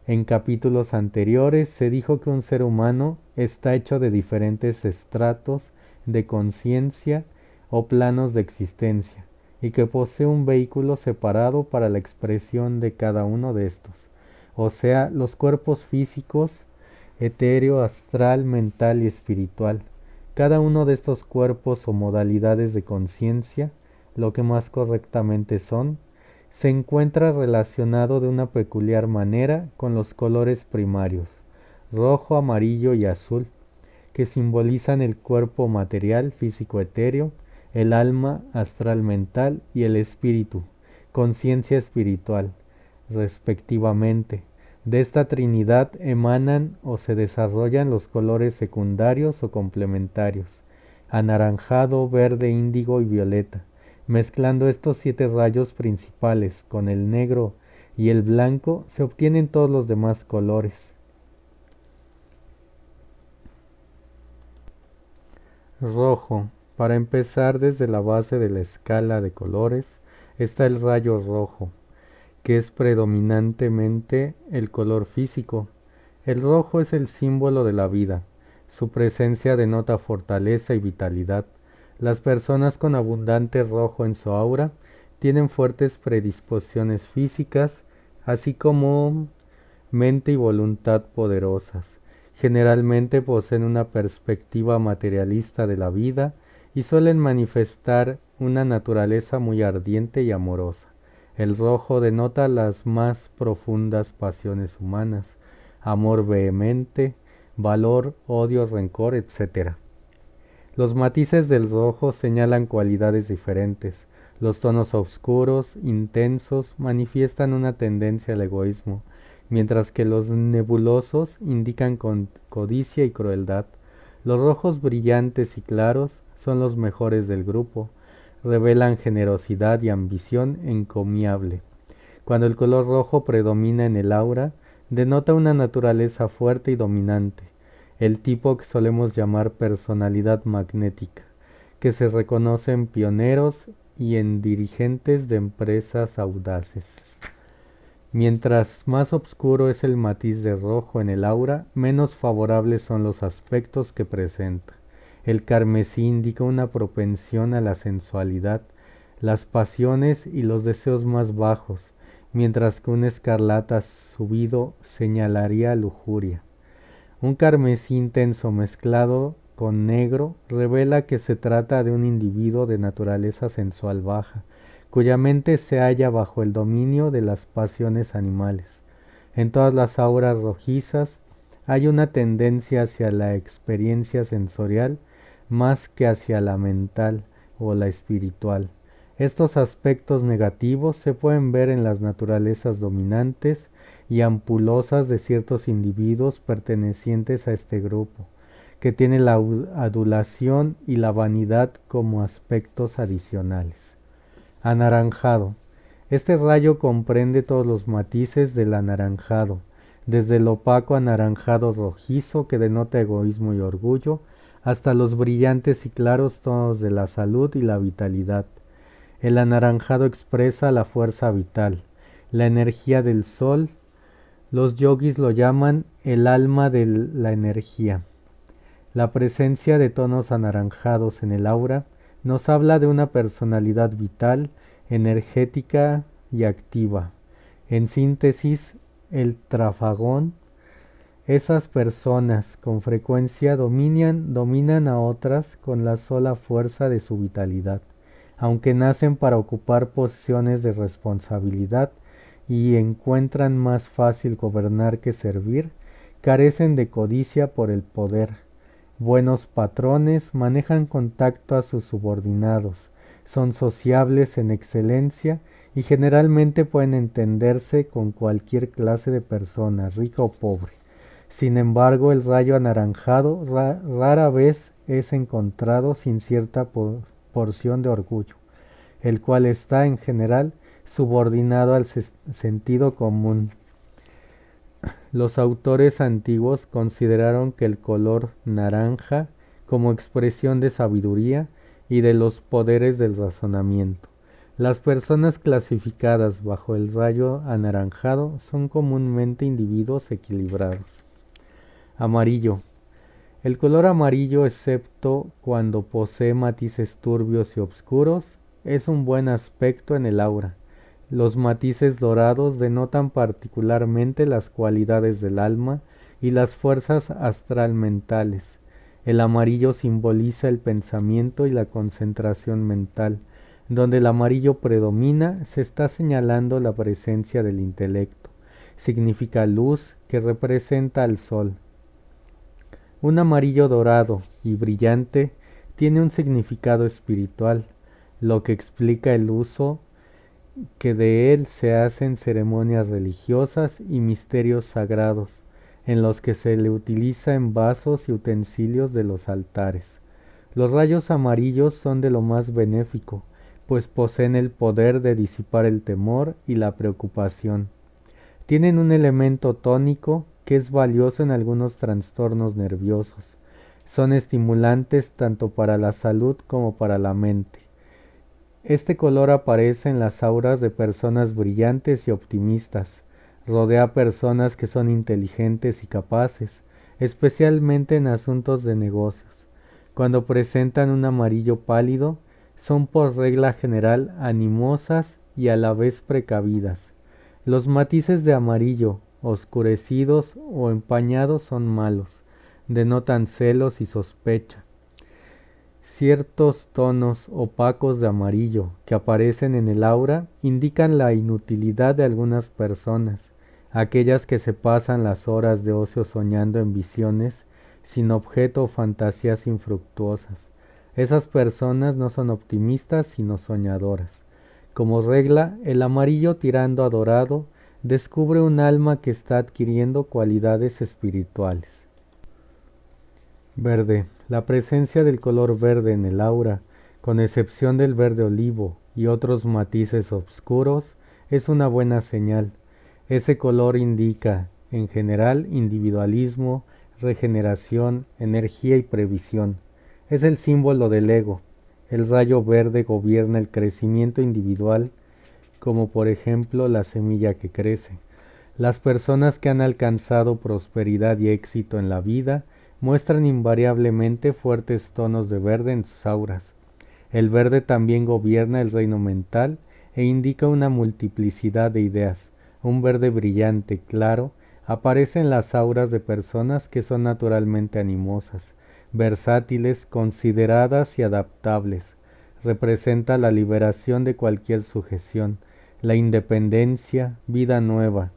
En capítulos anteriores se dijo que un ser humano está hecho de diferentes estratos de conciencia o planos de existencia, y que posee un vehículo separado para la expresión de cada uno de estos, o sea, los cuerpos físicos, etéreo, astral, mental y espiritual. Cada uno de estos cuerpos o modalidades de conciencia, lo que más correctamente son, se encuentra relacionado de una peculiar manera con los colores primarios, rojo, amarillo y azul, que simbolizan el cuerpo material, físico etéreo, el alma astral mental y el espíritu, conciencia espiritual, respectivamente. De esta trinidad emanan o se desarrollan los colores secundarios o complementarios, anaranjado, verde, índigo y violeta. Mezclando estos 7 rayos principales con el negro y el blanco se obtienen todos los demás colores. Rojo. Para empezar, desde la base de la escala de colores está el rayo rojo, que es predominantemente el color físico. El rojo es el símbolo de la vida. Su presencia denota fortaleza y vitalidad. Las personas con abundante rojo en su aura tienen fuertes predisposiciones físicas, así como mente y voluntad poderosas. Generalmente poseen una perspectiva materialista de la vida y suelen manifestar una naturaleza muy ardiente y amorosa. El rojo denota las más profundas pasiones humanas, amor vehemente, valor, odio, rencor, etc. Los matices del rojo señalan cualidades diferentes. Los tonos oscuros, intensos, manifiestan una tendencia al egoísmo, mientras que los nebulosos indican codicia y crueldad. Los rojos brillantes y claros son los mejores del grupo. Revelan generosidad y ambición encomiable. Cuando el color rojo predomina en el aura, denota una naturaleza fuerte y dominante, el tipo que solemos llamar personalidad magnética, que se reconoce en pioneros y en dirigentes de empresas audaces. Mientras más oscuro es el matiz de rojo en el aura, menos favorables son los aspectos que presenta. El carmesí indica una propensión a la sensualidad, las pasiones y los deseos más bajos, mientras que un escarlata subido señalaría lujuria. Un carmesí intenso mezclado con negro revela que se trata de un individuo de naturaleza sensual baja, cuya mente se halla bajo el dominio de las pasiones animales. En todas las auras rojizas hay una tendencia hacia la experiencia sensorial más que hacia la mental o la espiritual. Estos aspectos negativos se pueden ver en las naturalezas dominantes y ampulosas de ciertos individuos pertenecientes a este grupo, que tienen la adulación y la vanidad como aspectos adicionales. Anaranjado. Este rayo comprende todos los matices del anaranjado, desde el opaco anaranjado rojizo que denota egoísmo y orgullo, hasta los brillantes y claros tonos de la salud y la vitalidad. El anaranjado expresa la fuerza vital, la energía del sol. Los yogis lo llaman el alma de la energía. La presencia de tonos anaranjados en el aura nos habla de una personalidad vital, energética y activa. En síntesis, el trafagón, esas personas con frecuencia dominan a otras con la sola fuerza de su vitalidad, aunque nacen para ocupar posiciones de responsabilidad y encuentran más fácil gobernar que servir, carecen de codicia por el poder. Buenos patrones, manejan contacto a sus subordinados, son sociables en excelencia y generalmente pueden entenderse con cualquier clase de persona, rica o pobre. Sin embargo, el rayo anaranjado rara vez es encontrado sin cierta porción de orgullo, el cual está en general subordinado al sentido común. Los autores antiguos consideraron que el color naranja como expresión de sabiduría y de los poderes del razonamiento. Las personas clasificadas bajo el rayo anaranjado son comúnmente individuos equilibrados. Amarillo. El color amarillo, excepto cuando posee matices turbios y oscuros, es un buen aspecto en el aura. Los matices dorados denotan particularmente las cualidades del alma y las fuerzas astral mentales. El amarillo simboliza el pensamiento y la concentración mental. Donde el amarillo predomina, se está señalando la presencia del intelecto. Significa luz que representa al sol. Un amarillo dorado y brillante tiene un significado espiritual, lo que explica el uso que de él se hacen ceremonias religiosas y misterios sagrados, en los que se le utiliza en vasos y utensilios de los altares. Los rayos amarillos son de lo más benéfico, pues poseen el poder de disipar el temor y la preocupación. Tienen un elemento tónico que es valioso en algunos trastornos nerviosos. Son estimulantes tanto para la salud como para la mente. Este color aparece en las auras de personas brillantes y optimistas. Rodea a personas que son inteligentes y capaces, especialmente en asuntos de negocios. Cuando presentan un amarillo pálido, son por regla general animosas y a la vez precavidas. Los matices de amarillo, oscurecidos o empañados, son malos, denotan celos y sospecha. Ciertos tonos opacos de amarillo que aparecen en el aura indican la inutilidad de algunas personas, aquellas que se pasan las horas de ocio soñando en visiones sin objeto o fantasías infructuosas. Esas personas no son optimistas sino soñadoras. Como regla, el amarillo tirando a dorado descubre un alma que está adquiriendo cualidades espirituales. Verde. La presencia del color verde en el aura, con excepción del verde olivo y otros matices oscuros, es una buena señal. Ese color indica, en general, individualismo, regeneración, energía y previsión. Es el símbolo del ego. El rayo verde gobierna el crecimiento individual, como por ejemplo la semilla que crece. Las personas que han alcanzado prosperidad y éxito en la vida muestran invariablemente fuertes tonos de verde en sus auras. El verde también gobierna el reino mental e indica una multiplicidad de ideas. Un verde brillante, claro, aparece en las auras de personas que son naturalmente animosas, versátiles, consideradas y adaptables. Representa la liberación de cualquier sujeción, la independencia, vida nueva.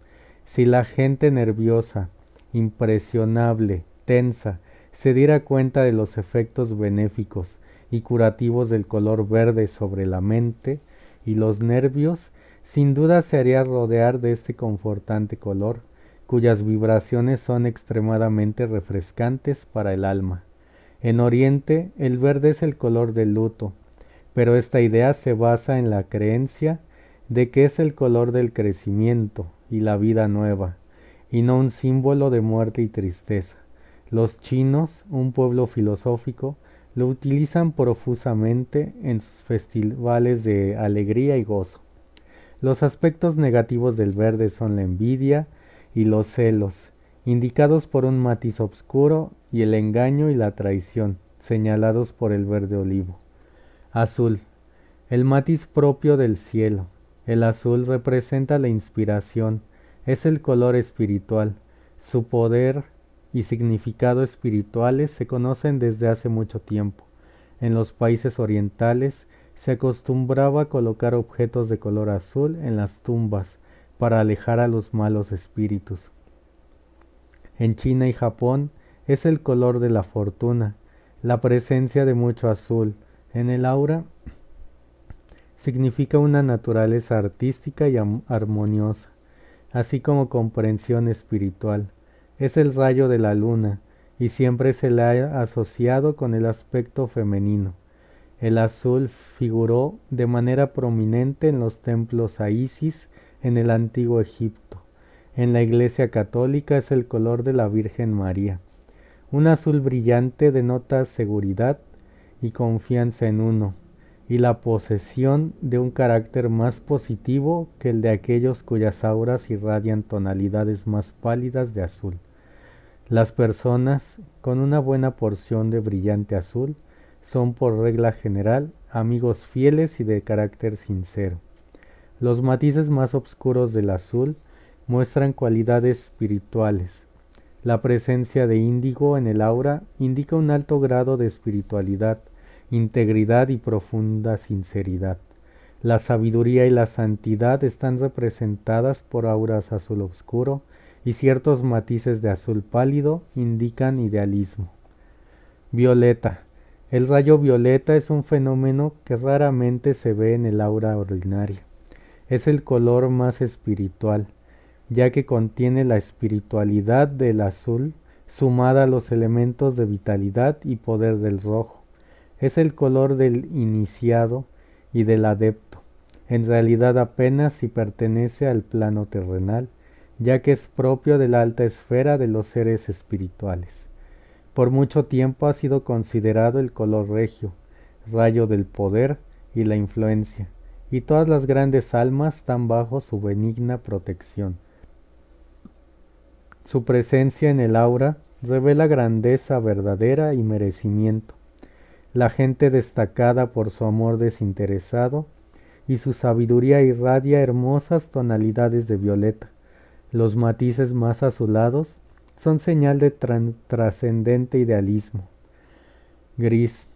Si la gente nerviosa, impresionable, tensa, se diera cuenta de los efectos benéficos y curativos del color verde sobre la mente y los nervios, sin duda se haría rodear de este confortante color, cuyas vibraciones son extremadamente refrescantes para el alma. En Oriente, el verde es el color del luto, pero esta idea se basa en la creencia de que es el color del crecimiento y la vida nueva, y no un símbolo de muerte y tristeza. Los chinos, un pueblo filosófico, lo utilizan profusamente en sus festivales de alegría y gozo. Los aspectos negativos del verde son la envidia y los celos, indicados por un matiz oscuro, y el engaño y la traición, señalados por el verde olivo. Azul. El matiz propio del cielo. El azul representa la inspiración, es el color espiritual. Su poder y significado espirituales se conocen desde hace mucho tiempo. En los países orientales se acostumbraba a colocar objetos de color azul en las tumbas para alejar a los malos espíritus. En China y Japón es el color de la fortuna. La presencia de mucho azul en el aura significa una naturaleza artística y armoniosa, así como comprensión espiritual. Es el rayo de la luna y siempre se le ha asociado con el aspecto femenino. El azul figuró de manera prominente en los templos a Isis en el antiguo Egipto. En la Iglesia Católica es el color de la Virgen María. Un azul brillante denota seguridad y confianza en uno, y la posesión de un carácter más positivo que el de aquellos cuyas auras irradian tonalidades más pálidas de azul. Las personas con una buena porción de brillante azul son por regla general amigos fieles y de carácter sincero. Los matices más oscuros del azul muestran cualidades espirituales. La presencia de índigo en el aura indica un alto grado de espiritualidad, integridad y profunda sinceridad. La sabiduría y la santidad están representadas por auras azul oscuro y ciertos matices de azul pálido indican idealismo. Violeta. El rayo violeta es un fenómeno que raramente se ve en el aura ordinaria. Es el color más espiritual, ya que contiene la espiritualidad del azul sumada a los elementos de vitalidad y poder del rojo. Es el color del iniciado y del adepto. En realidad apenas si pertenece al plano terrenal, ya que es propio de la alta esfera de los seres espirituales. Por mucho tiempo ha sido considerado el color regio, rayo del poder y la influencia, y todas las grandes almas están bajo su benigna protección. Su presencia en el aura revela grandeza verdadera y merecimiento. La gente destacada por su amor desinteresado y su sabiduría irradia hermosas tonalidades de violeta. Los matices más azulados son señal de trascendente idealismo. Gris.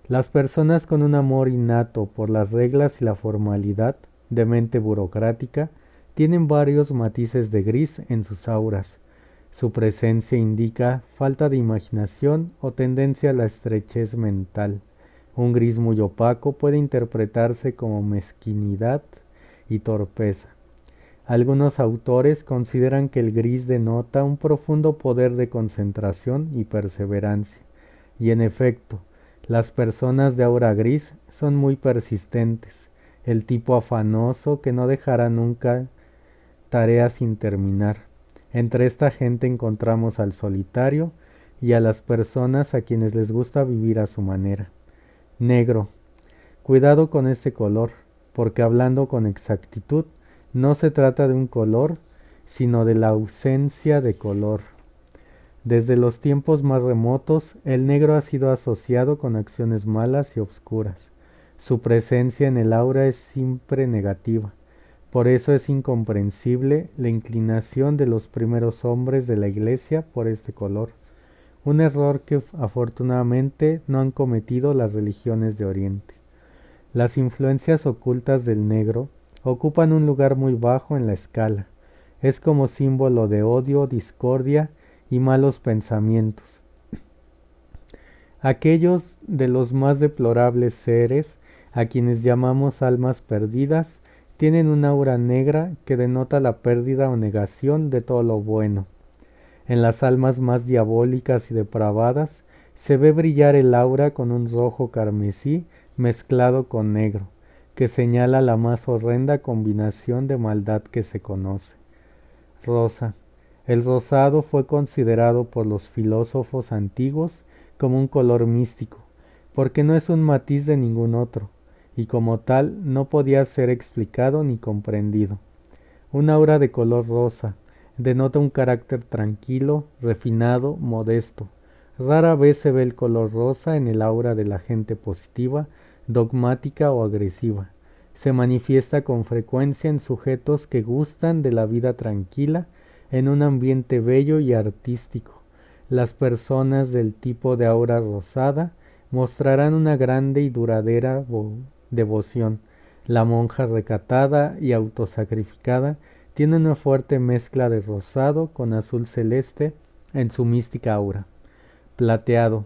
Las personas con un amor innato por las reglas y la formalidad, de mente burocrática, tienen varios matices de gris en sus auras. Su presencia indica falta de imaginación o tendencia a la estrechez mental. Un gris muy opaco puede interpretarse como mezquinidad y torpeza. Algunos autores consideran que el gris denota un profundo poder de concentración y perseverancia, y en efecto, las personas de aura gris son muy persistentes, el tipo afanoso que no dejará nunca tareas sin terminar. Entre esta gente encontramos al solitario y a las personas a quienes les gusta vivir a su manera. Negro. Cuidado con este color, porque hablando con exactitud, no se trata de un color, sino de la ausencia de color. Desde los tiempos más remotos, el negro ha sido asociado con acciones malas y obscuras. Su presencia en el aura es siempre negativa. Por eso es incomprensible la inclinación de los primeros hombres de la Iglesia por este color, un error que afortunadamente no han cometido las religiones de Oriente. Las influencias ocultas del negro ocupan un lugar muy bajo en la escala. Es como símbolo de odio, discordia y malos pensamientos. Aquellos de los más deplorables seres, a quienes llamamos almas perdidas, tienen una aura negra que denota la pérdida o negación de todo lo bueno. En las almas más diabólicas y depravadas se ve brillar el aura con un rojo carmesí mezclado con negro, que señala la más horrenda combinación de maldad que se conoce. Rosa. El rosado fue considerado por los filósofos antiguos como un color místico, porque no es un matiz de ningún otro, y como tal no podía ser explicado ni comprendido. Un aura de color rosa denota un carácter tranquilo, refinado, modesto. Rara vez se ve el color rosa en el aura de la gente positiva, dogmática o agresiva. Se manifiesta con frecuencia en sujetos que gustan de la vida tranquila, en un ambiente bello y artístico. Las personas del tipo de aura rosada mostrarán una grande y duradera devoción. La monja recatada y autosacrificada tiene una fuerte mezcla de rosado con azul celeste en su mística aura. Plateado.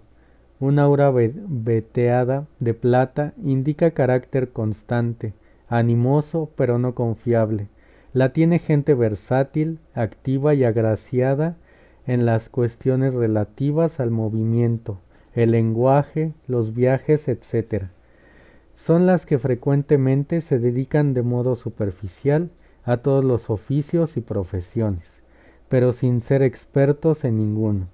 Una aura veteada de plata indica carácter constante, animoso pero no confiable. La tiene gente versátil, activa y agraciada en las cuestiones relativas al movimiento, el lenguaje, los viajes, etc. Son las que frecuentemente se dedican de modo superficial a todos los oficios y profesiones. pero sin ser expertos en ninguno.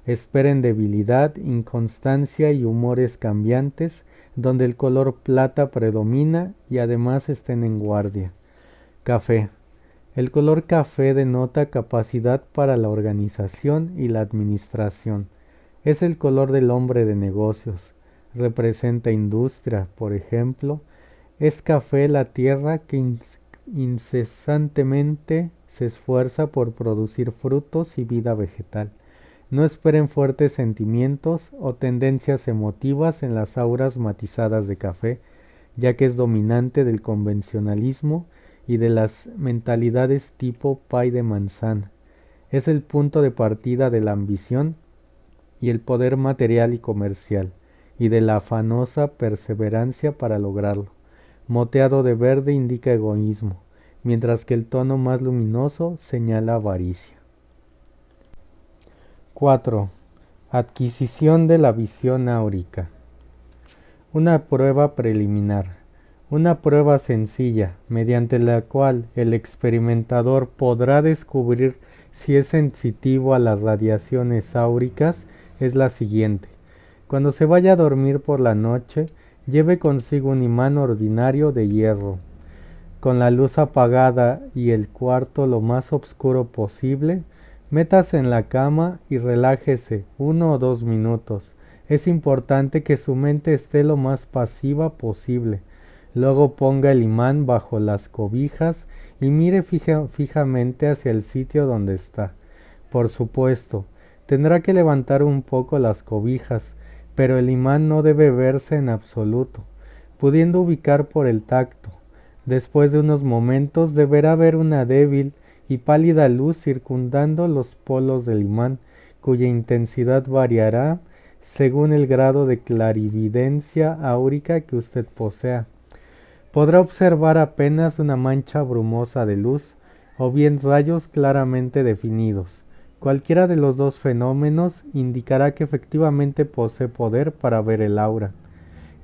Esperen debilidad, inconstancia y humores cambiantes, donde el color plata predomina y además estén en guardia. Café. El color café denota capacidad para la organización y la administración. Es el color del hombre de negocios. Representa industria, por ejemplo. Es café la tierra que incesantemente se esfuerza por producir frutos y vida vegetal. No esperen fuertes sentimientos o tendencias emotivas en las auras matizadas de café, ya que es dominante del convencionalismo y de las mentalidades tipo pay de manzana. Es el punto de partida de la ambición y el poder material y comercial, y de la afanosa perseverancia para lograrlo. Moteado de verde indica egoísmo, mientras que el tono más luminoso señala avaricia. 4. Adquisición de la visión áurica. Una prueba preliminar. Una prueba sencilla, mediante la cual el experimentador podrá descubrir si es sensitivo a las radiaciones áuricas, es la siguiente. Cuando se vaya a dormir por la noche, lleve consigo un imán ordinario de hierro. Con la luz apagada y el cuarto lo más oscuro posible, métase en la cama y relájese 1 o 2 minutos. Es importante que su mente esté lo más pasiva posible. Luego ponga el imán bajo las cobijas y mire fijamente hacia el sitio donde está. Por supuesto, tendrá que levantar un poco las cobijas, pero el imán no debe verse en absoluto, pudiendo ubicar por el tacto. Después de unos momentos deberá ver una débil y pálida luz circundando los polos del imán, cuya intensidad variará según el grado de clarividencia áurica que usted posea. Podrá observar apenas una mancha brumosa de luz o bien rayos claramente definidos. Cualquiera de los dos fenómenos indicará que efectivamente posee poder para ver el aura.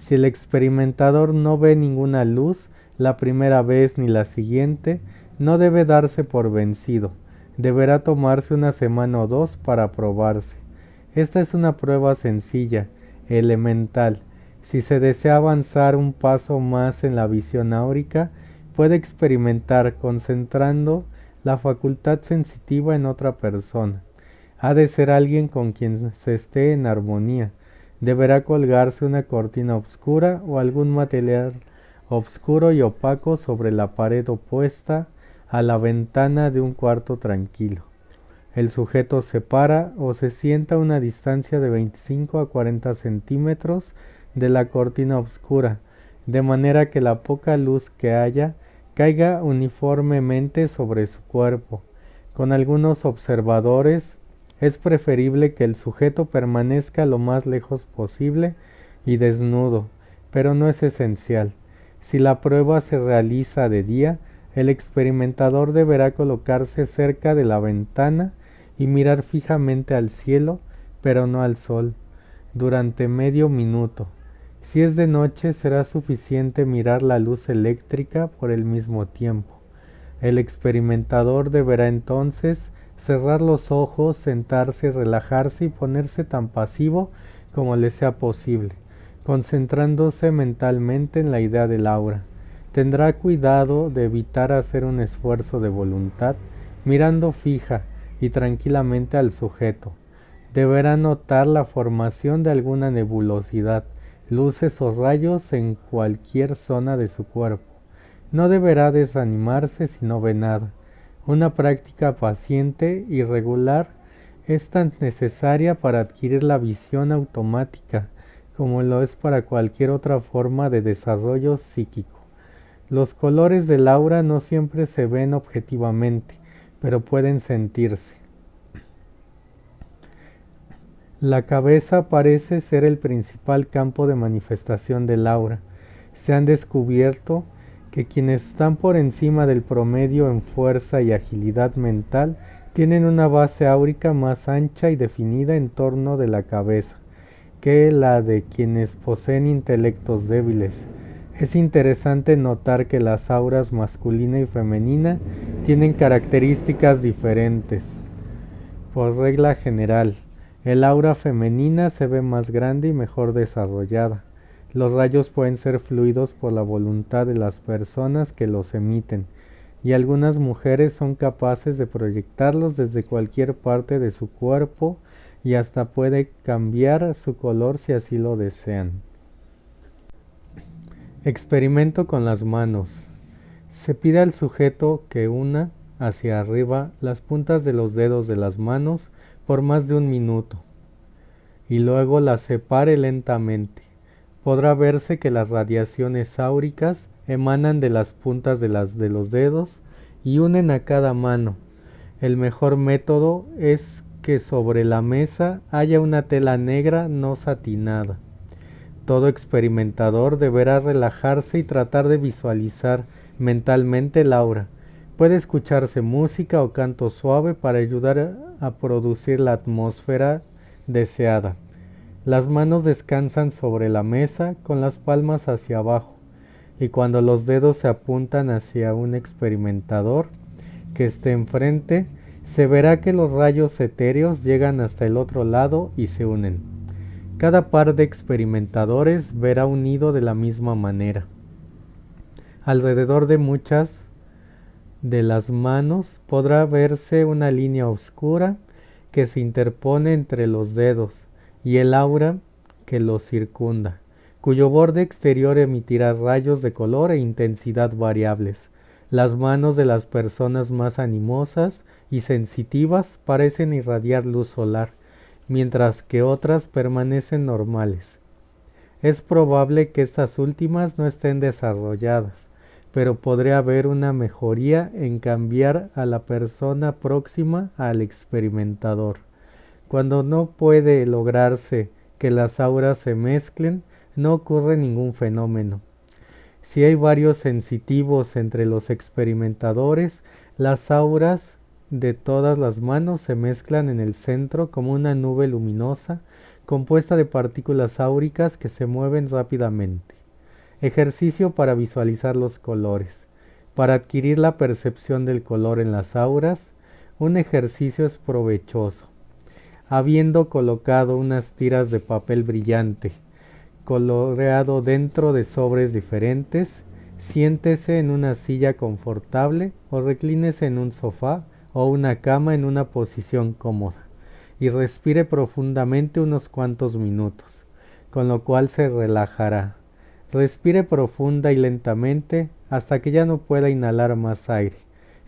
Si el experimentador no ve ninguna luz la primera vez ni la siguiente, no debe darse por vencido. Deberá tomarse una semana o 2 para probarse. Esta es una prueba sencilla, elemental. Si se desea avanzar un paso más en la visión áurica, puede experimentar concentrando la facultad sensitiva en otra persona. Ha de ser alguien con quien se esté en armonía. Deberá colgarse una cortina oscura o algún material oscuro y opaco sobre la pared opuesta a la ventana de un cuarto tranquilo. El sujeto se para o se sienta a una distancia de 25 a 40 centímetros de la cortina oscura, de manera que la poca luz que haya caiga uniformemente sobre su cuerpo. Con algunos observadores es preferible que el sujeto permanezca lo más lejos posible y desnudo, pero no es esencial. Si la prueba se realiza de día, el experimentador deberá colocarse cerca de la ventana y mirar fijamente al cielo, pero no al sol, durante medio minuto. Si es de noche, será suficiente mirar la luz eléctrica por el mismo tiempo. El experimentador deberá entonces cerrar los ojos, sentarse, relajarse y ponerse tan pasivo como le sea posible, concentrándose mentalmente en la idea del aura. Tendrá cuidado de evitar hacer un esfuerzo de voluntad, mirando fija y tranquilamente al sujeto. Deberá notar la formación de alguna nebulosidad, luces o rayos en cualquier zona de su cuerpo. No deberá desanimarse si no ve nada. Una práctica paciente y regular es tan necesaria para adquirir la visión automática como lo es para cualquier otra forma de desarrollo psíquico. Los colores del aura no siempre se ven objetivamente, pero pueden sentirse. La cabeza parece ser el principal campo de manifestación del aura. Se han descubierto que quienes están por encima del promedio en fuerza y agilidad mental tienen una base áurica más ancha y definida en torno de la cabeza que la de quienes poseen intelectos débiles. Es interesante notar que las auras masculina y femenina tienen características diferentes. Por regla general, el aura femenina se ve más grande y mejor desarrollada. Los rayos pueden ser fluidos por la voluntad de las personas que los emiten, y algunas mujeres son capaces de proyectarlos desde cualquier parte de su cuerpo y hasta puede cambiar su color si así lo desean. Experimento con las manos. Se pide al sujeto que una hacia arriba las puntas de los dedos de las manos por más de 1 minuto y luego las separe lentamente. Podrá verse que las radiaciones áuricas emanan de las puntas de los dedos y unen a cada mano. El mejor método es que sobre la mesa haya una tela negra no satinada. Todo experimentador deberá relajarse y tratar de visualizar mentalmente el aura. Puede escucharse música o canto suave para ayudar a producir la atmósfera deseada. Las manos descansan sobre la mesa con las palmas hacia abajo, y cuando los dedos se apuntan hacia un experimentador que esté enfrente, se verá que los rayos etéreos llegan hasta el otro lado y se unen. Cada par de experimentadores verá unido de la misma manera. Alrededor de muchas de las manos podrá verse una línea oscura que se interpone entre los dedos y el aura que los circunda, cuyo borde exterior emitirá rayos de color e intensidad variables. Las manos de las personas más animosas y sensitivas parecen irradiar luz solar, mientras que otras permanecen normales. Es probable que estas últimas no estén desarrolladas, pero podría haber una mejoría en cambiar a la persona próxima al experimentador. Cuando no puede lograrse que las auras se mezclen, no ocurre ningún fenómeno. Si hay varios sensitivos entre los experimentadores, las auras de todas las manos se mezclan en el centro como una nube luminosa compuesta de partículas áuricas que se mueven rápidamente. Ejercicio para visualizar los colores. Para adquirir la percepción del color en las auras, un ejercicio es provechoso. Habiendo colocado unas tiras de papel brillante coloreado dentro de sobres diferentes, siéntese en una silla confortable o reclínese en un sofá o una cama en una posición cómoda y respire profundamente unos cuantos minutos, con lo cual se relajará. Respire profunda y lentamente hasta que ya no pueda inhalar más aire.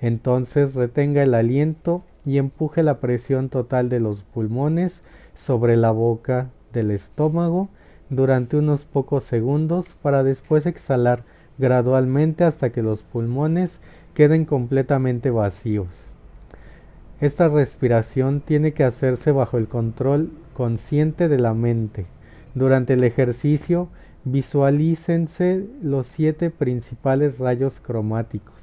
Entonces retenga el aliento y empuje la presión total de los pulmones sobre la boca del estómago durante unos pocos segundos para después exhalar gradualmente hasta que los pulmones queden completamente vacíos. Esta respiración tiene que hacerse bajo el control consciente de la mente. Durante el ejercicio, visualícense los 7 principales rayos cromáticos.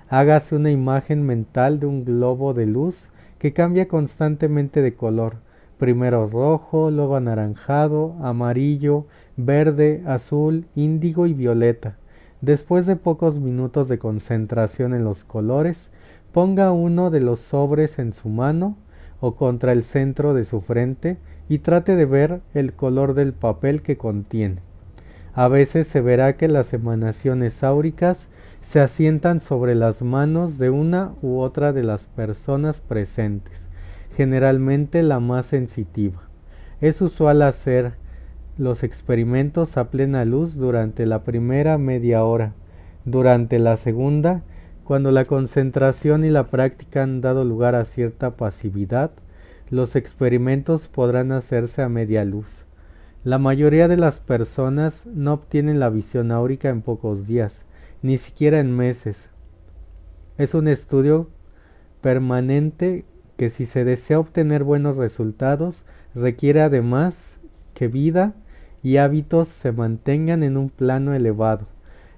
Hágase una imagen mental de un globo de luz que cambia constantemente de color, primero rojo, luego anaranjado, amarillo, verde, azul, índigo y violeta. Después de pocos minutos de concentración en los colores, ponga uno de los sobres en su mano o contra el centro de su frente y trate de ver el color del papel que contiene. A veces se verá que las emanaciones áuricas se asientan sobre las manos de una u otra de las personas presentes, generalmente la más sensitiva. Es usual hacer los experimentos a plena luz durante la primera media hora. Durante la segunda, cuando la concentración y la práctica han dado lugar a cierta pasividad, los experimentos podrán hacerse a media luz. La mayoría de las personas no obtienen la visión áurica en pocos días, ni siquiera en meses. Es un estudio permanente que, si se desea obtener buenos resultados, requiere además que vida y hábitos se mantengan en un plano elevado.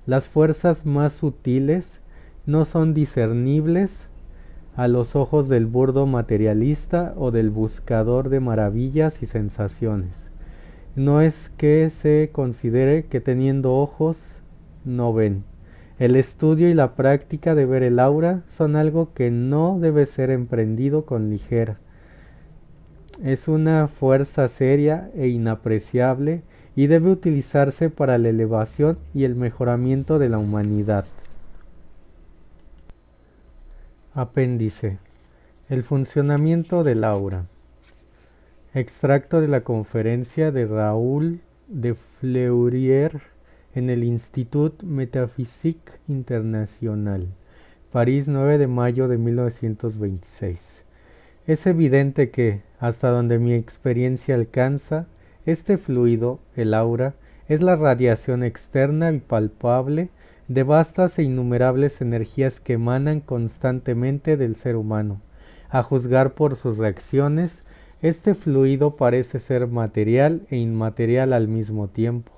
Las fuerzas más sutiles no son discernibles a los ojos del burdo materialista o del buscador de maravillas y sensaciones. No es que se considere que teniendo ojos no ven. El estudio y la práctica de ver el aura son algo que no debe ser emprendido con ligera. Es una fuerza seria e inapreciable y debe utilizarse para la elevación y el mejoramiento de la humanidad. Apéndice. El funcionamiento del aura. Extracto de la conferencia de Raoul de Fleurier en el Institut Métaphysique International, París, 9 de mayo de 1926. Es evidente que, hasta donde mi experiencia alcanza, este fluido, el aura, es la radiación externa y palpable de vastas e innumerables energías que emanan constantemente del ser humano. A juzgar por sus reacciones, este fluido parece ser material e inmaterial al mismo tiempo,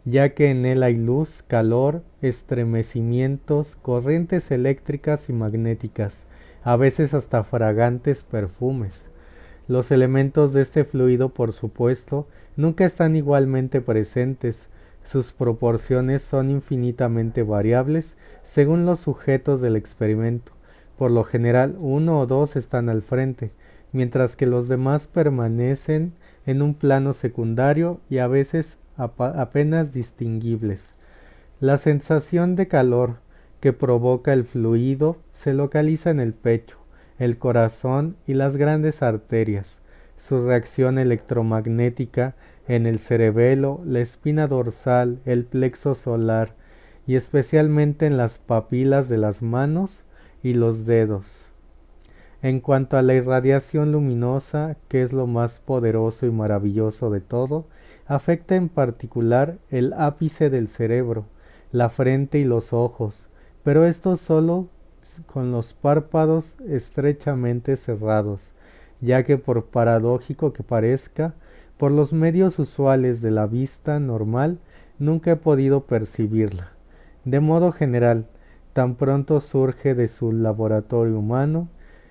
ya que en él hay luz, calor, estremecimientos, corrientes eléctricas y magnéticas, a veces hasta fragantes perfumes. Los elementos de este fluido, por supuesto, nunca están igualmente presentes. Sus proporciones son infinitamente variables según los sujetos del experimento. Por lo general, uno o dos están al frente, mientras que los demás permanecen en un plano secundario y a veces apenas distinguibles. La sensación de calor que provoca el fluido se localiza en el pecho, el corazón y las grandes arterias. Su reacción electromagnética en el cerebelo, la espina dorsal, el plexo solar y especialmente en las papilas de las manos y los dedos. En cuanto a la irradiación luminosa, que es lo más poderoso y maravilloso de todo, afecta en particular el ápice del cerebro, la frente y los ojos, pero esto solo con los párpados estrechamente cerrados, ya que por paradójico que parezca, por los medios usuales de la vista normal nunca he podido percibirla. De modo general, tan pronto surge de su laboratorio humano,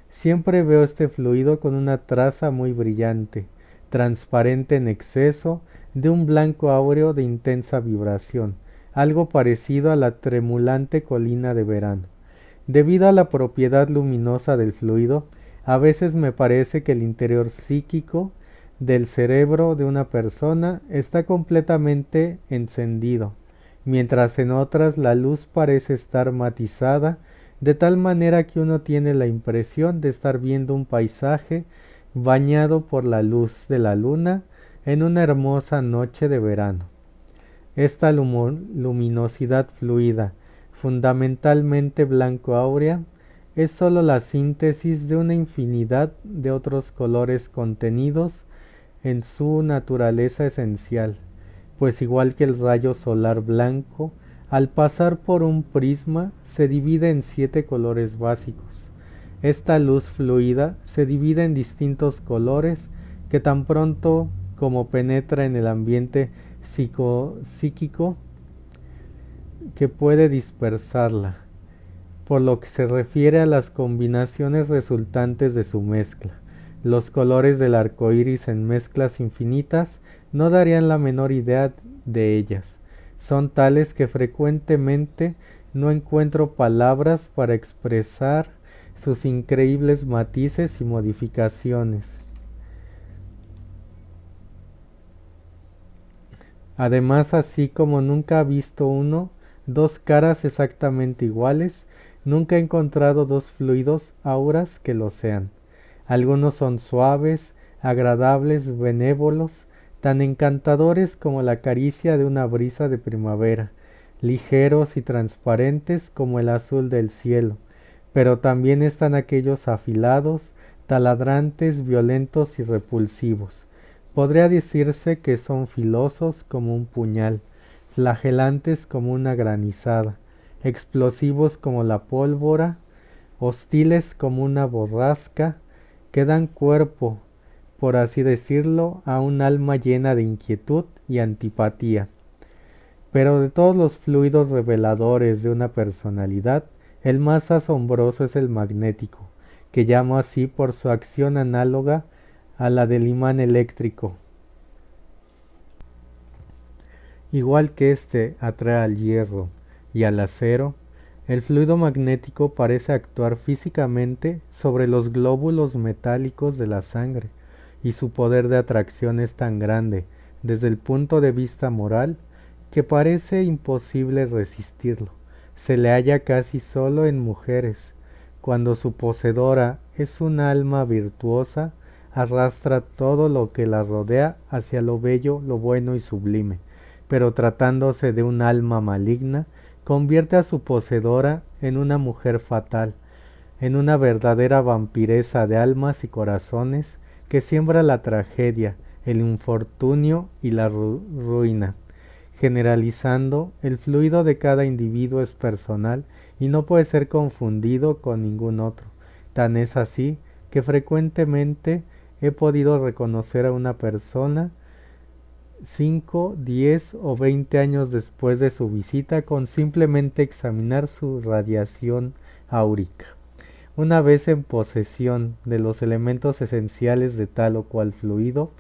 siempre veo este fluido con una traza muy brillante, transparente en exceso, de un blanco áureo de intensa vibración, algo parecido a la tremulante colina de verano. Debido a la propiedad luminosa del fluido, a veces me parece que el interior psíquico del cerebro de una persona está completamente encendido, mientras en otras la luz parece estar matizada de tal manera que uno tiene la impresión de estar viendo un paisaje bañado por la luz de la luna en una hermosa noche de verano. Esta luminosidad fluida, fundamentalmente blanco-áurea, es sólo la síntesis de una infinidad de otros colores contenidos en su naturaleza esencial, pues igual que el rayo solar blanco, al pasar por un prisma se divide en 7 colores básicos. Esta luz fluida se divide en distintos colores que tan pronto como penetra en el ambiente psíquico que puede dispersarla, por lo que se refiere a las combinaciones resultantes de su mezcla. Los colores del arco iris en mezclas infinitas no darían la menor idea de ellas. Son tales que frecuentemente no encuentro palabras para expresar sus increíbles matices y modificaciones. Además, así como nunca he visto dos caras exactamente iguales, nunca he encontrado dos fluidos auras que lo sean. Algunos son suaves, agradables, benévolos, tan encantadores como la caricia de una brisa de primavera, ligeros y transparentes como el azul del cielo, pero también están aquellos afilados, taladrantes, violentos y repulsivos. Podría decirse que son filosos como un puñal, flagelantes como una granizada, explosivos como la pólvora, hostiles como una borrasca, que dan cuerpo, por así decirlo, a un alma llena de inquietud y antipatía. Pero de todos los fluidos reveladores de una personalidad, el más asombroso es el magnético, que llamo así por su acción análoga a la del imán eléctrico. Igual que éste atrae al hierro y al acero, el fluido magnético parece actuar físicamente sobre los glóbulos metálicos de la sangre y su poder de atracción es tan grande desde el punto de vista moral que parece imposible resistirlo. Se le halla casi solo en mujeres. Cuando su poseedora es un alma virtuosa, arrastra todo lo que la rodea hacia lo bello, lo bueno y sublime, pero tratándose de un alma maligna, convierte a su poseedora en una mujer fatal, en una verdadera vampiresa de almas y corazones que siembra la tragedia, el infortunio y la ruina. Generalizando, el fluido de cada individuo es personal y no puede ser confundido con ningún otro. Tan es así que frecuentemente he podido reconocer a una persona 5, 10 o 20 años después de su visita con simplemente examinar su radiación áurica. Una vez en posesión de los elementos esenciales de tal o cual fluido,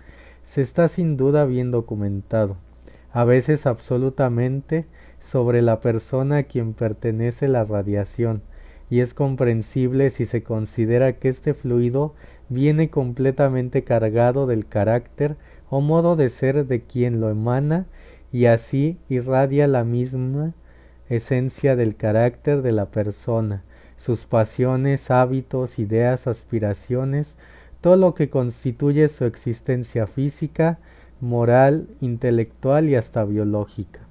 se está sin duda bien documentado, a veces absolutamente, sobre la persona a quien pertenece la radiación, y es comprensible si se considera que este fluido viene completamente cargado del carácter o modo de ser de quien lo emana y así irradia la misma esencia del carácter de la persona, sus pasiones, hábitos, ideas, aspiraciones, todo lo que constituye su existencia física, moral, intelectual y hasta biológica.